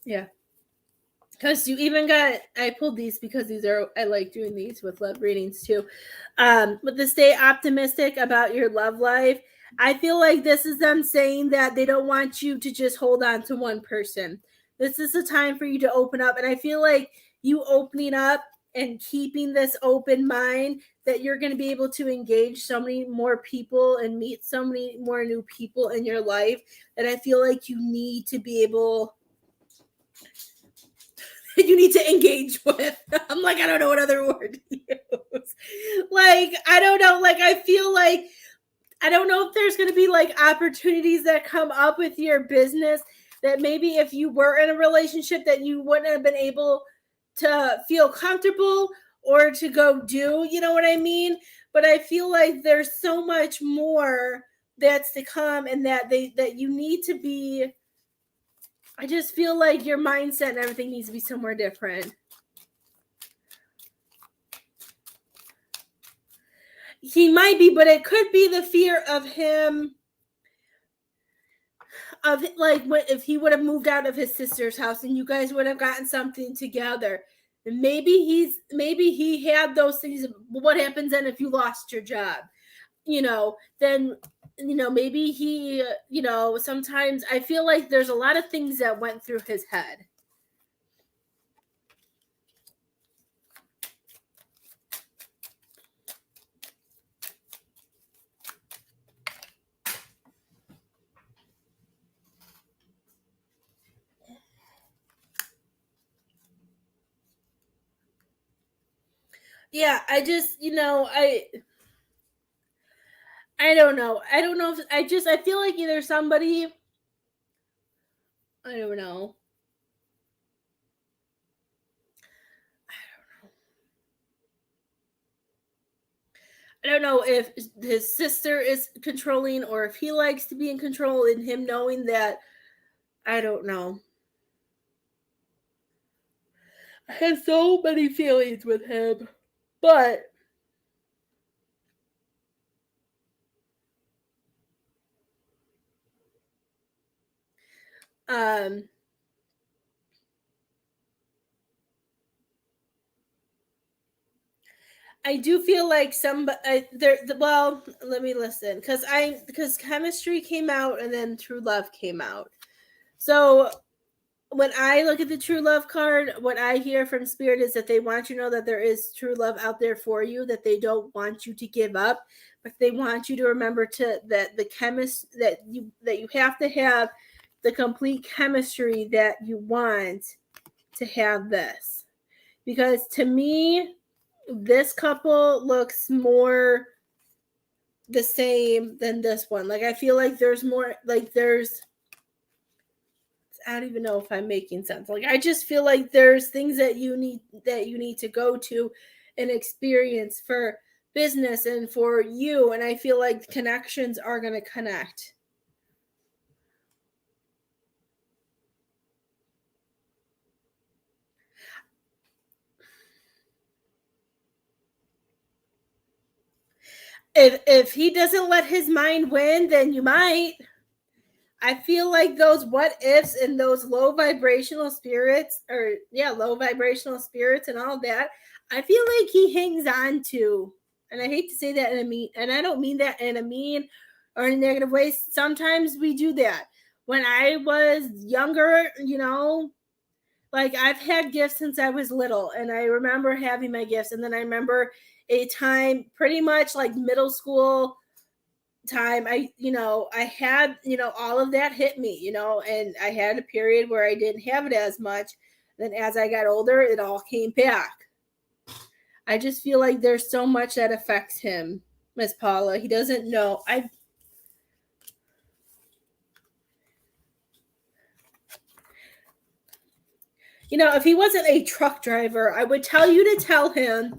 Yeah. Because you even I pulled these because I like doing these with love readings too. But to stay optimistic about your love life, I feel like this is them saying that they don't want you to just hold on to one person. This is a time for you to open up. And I feel like you opening up and keeping this open mind that you're going to be able to engage so many more people and meet so many more new people in your life that I feel like you need to be able you need to engage with. I'm like, I don't know what other word to use. Like, I don't know. Like, I feel like, I don't know if there's going to be like opportunities that come up with your business that maybe if you were in a relationship that you wouldn't have been able to feel comfortable or to go do, you know what I mean? But I feel like there's so much more that's to come and that you need to be. I just feel like your mindset and everything needs to be somewhere different. He might be, but it could be the fear of him, of like what if he would have moved out of his sister's house and you guys would have gotten something together. And maybe he had those things. What happens then if you lost your job? Then maybe he, sometimes I feel like there's a lot of things that went through his head. Yeah, I just, I don't know. I don't know if I feel like either somebody, I don't know. I don't know if his sister is controlling or if he likes to be in control and him knowing that. I don't know. I have so many feelings with him, but um I do feel like well, let me listen, because chemistry came out and then true love came out. So when I look at the true love card, what I hear from spirit is that they want you to know that there is true love out there for you, that they don't want you to give up, but they want you to remember that you have to have the complete chemistry that you want to have this. Because to me, this couple looks more the same than this one. Like I feel like there's more, like there's, I don't even know if I'm making sense. Like I just feel like there's things that you need to go to and experience for business and for you, and I feel like connections are going to connect. If he doesn't let his mind win, then you might. I feel like those what ifs and those low vibrational spirits, low vibrational spirits and all that, I feel like he hangs on to. And I hate to say that and I don't mean that in a mean or in a negative way. Sometimes we do that. When I was younger, like I've had gifts since I was little, and I remember having my gifts, and then I remember a time pretty much like middle school time, I had, all of that hit me, and I had a period where I didn't have it as much. Then as I got older, it all came back. I just feel like there's so much that affects him, Miss Paula. He doesn't know. If he wasn't a truck driver, I would tell you to tell him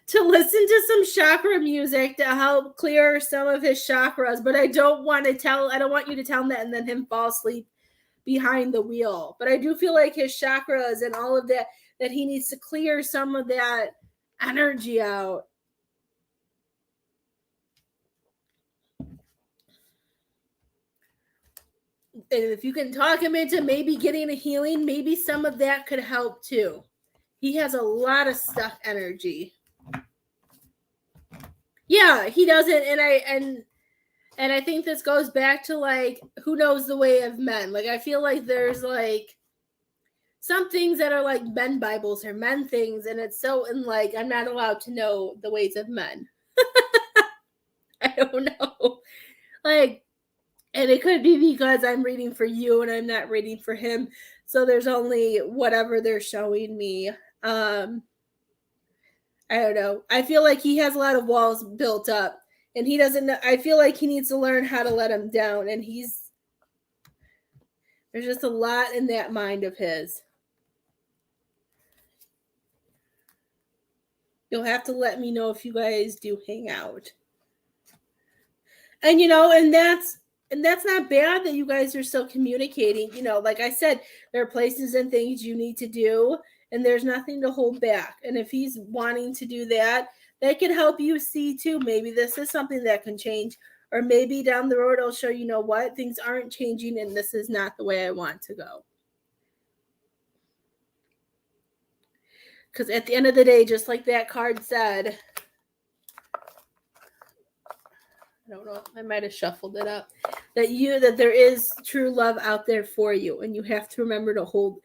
to listen to some chakra music to help clear some of his chakras. But I don't want you to tell him that and then him fall asleep behind the wheel. But I do feel like his chakras and all of that he needs to clear some of that energy out. And if you can talk him into maybe getting a healing, maybe some of that could help too. He has a lot of stuck energy. Yeah, he doesn't, and I think this goes back to like who knows the way of men. Like I feel like there's like some things that are like men Bibles or men things, and it's so and like I'm not allowed to know the ways of men. I don't know. Like, and it could be because I'm reading for you and I'm not reading for him. So there's only whatever they're showing me. I don't know. I feel like he has a lot of walls built up and he doesn't know. I feel like he needs to learn how to let them down. And there's just a lot in that mind of his. You'll have to let me know if you guys do hang out. And and that's not bad that you guys are still communicating. Like I said, there are places and things you need to do, and there's nothing to hold back. And if he's wanting to do that, that can help you see too. Maybe this is something that can change, or maybe down the road, I'll show what things aren't changing, and this is not the way I want to go. Because at the end of the day, just like that card said, I don't know, I might have shuffled it up, that there is true love out there for you, and you have to remember to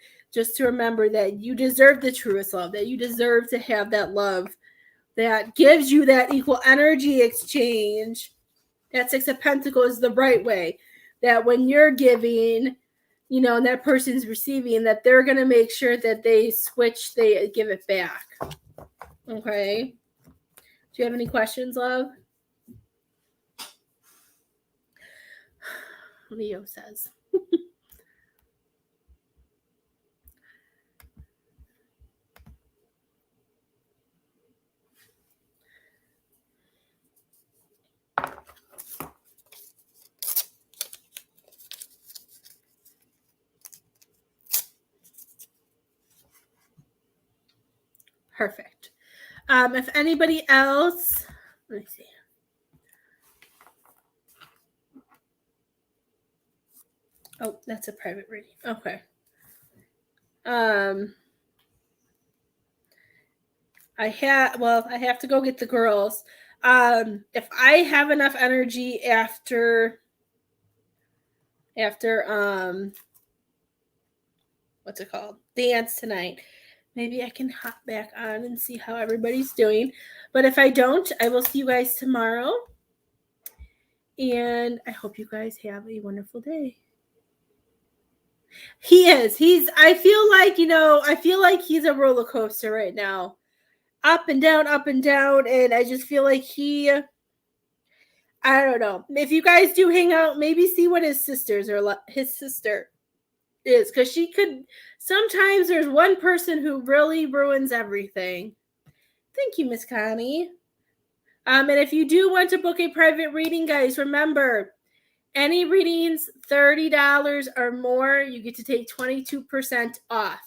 remember that you deserve the truest love, that you deserve to have that love that gives you that equal energy exchange. That Six of Pentacles is the right way, that when you're giving, and that person's receiving, that they're going to make sure that they give it back. Okay. Do you have any questions, love? Leo says. Perfect. If anybody else, let me see. Oh, that's a private reading. Okay. I have to go get the girls. If I have enough energy after what's it called? Dance tonight. Maybe I can hop back on and see how everybody's doing. But if I don't, I will see you guys tomorrow. And I hope you guys have a wonderful day. He is. I feel like he's a roller coaster right now. Up and down, and I just feel like I don't know. If you guys do hang out, maybe see what his sister is, because she could. Sometimes there's one person who really ruins everything. Thank you, Miss Connie. And if you do want to book a private reading, guys, remember, any readings $30 or more, you get to take 22% off.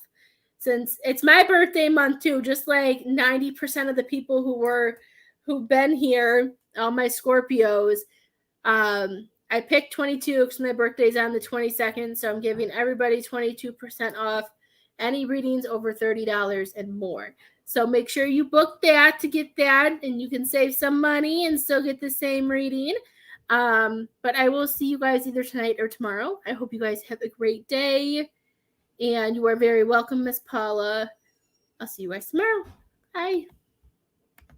Since it's my birthday month too, just like 90% of the people who've been here, all my Scorpios, I picked 22 because my birthday's on the 22nd, so I'm giving everybody 22% off any readings over $30 and more. So make sure you book that to get that, and you can save some money and still get the same reading. But I will see you guys either tonight or tomorrow. I hope you guys have a great day, and you are very welcome, Miss Paula. I'll see you guys tomorrow. Bye.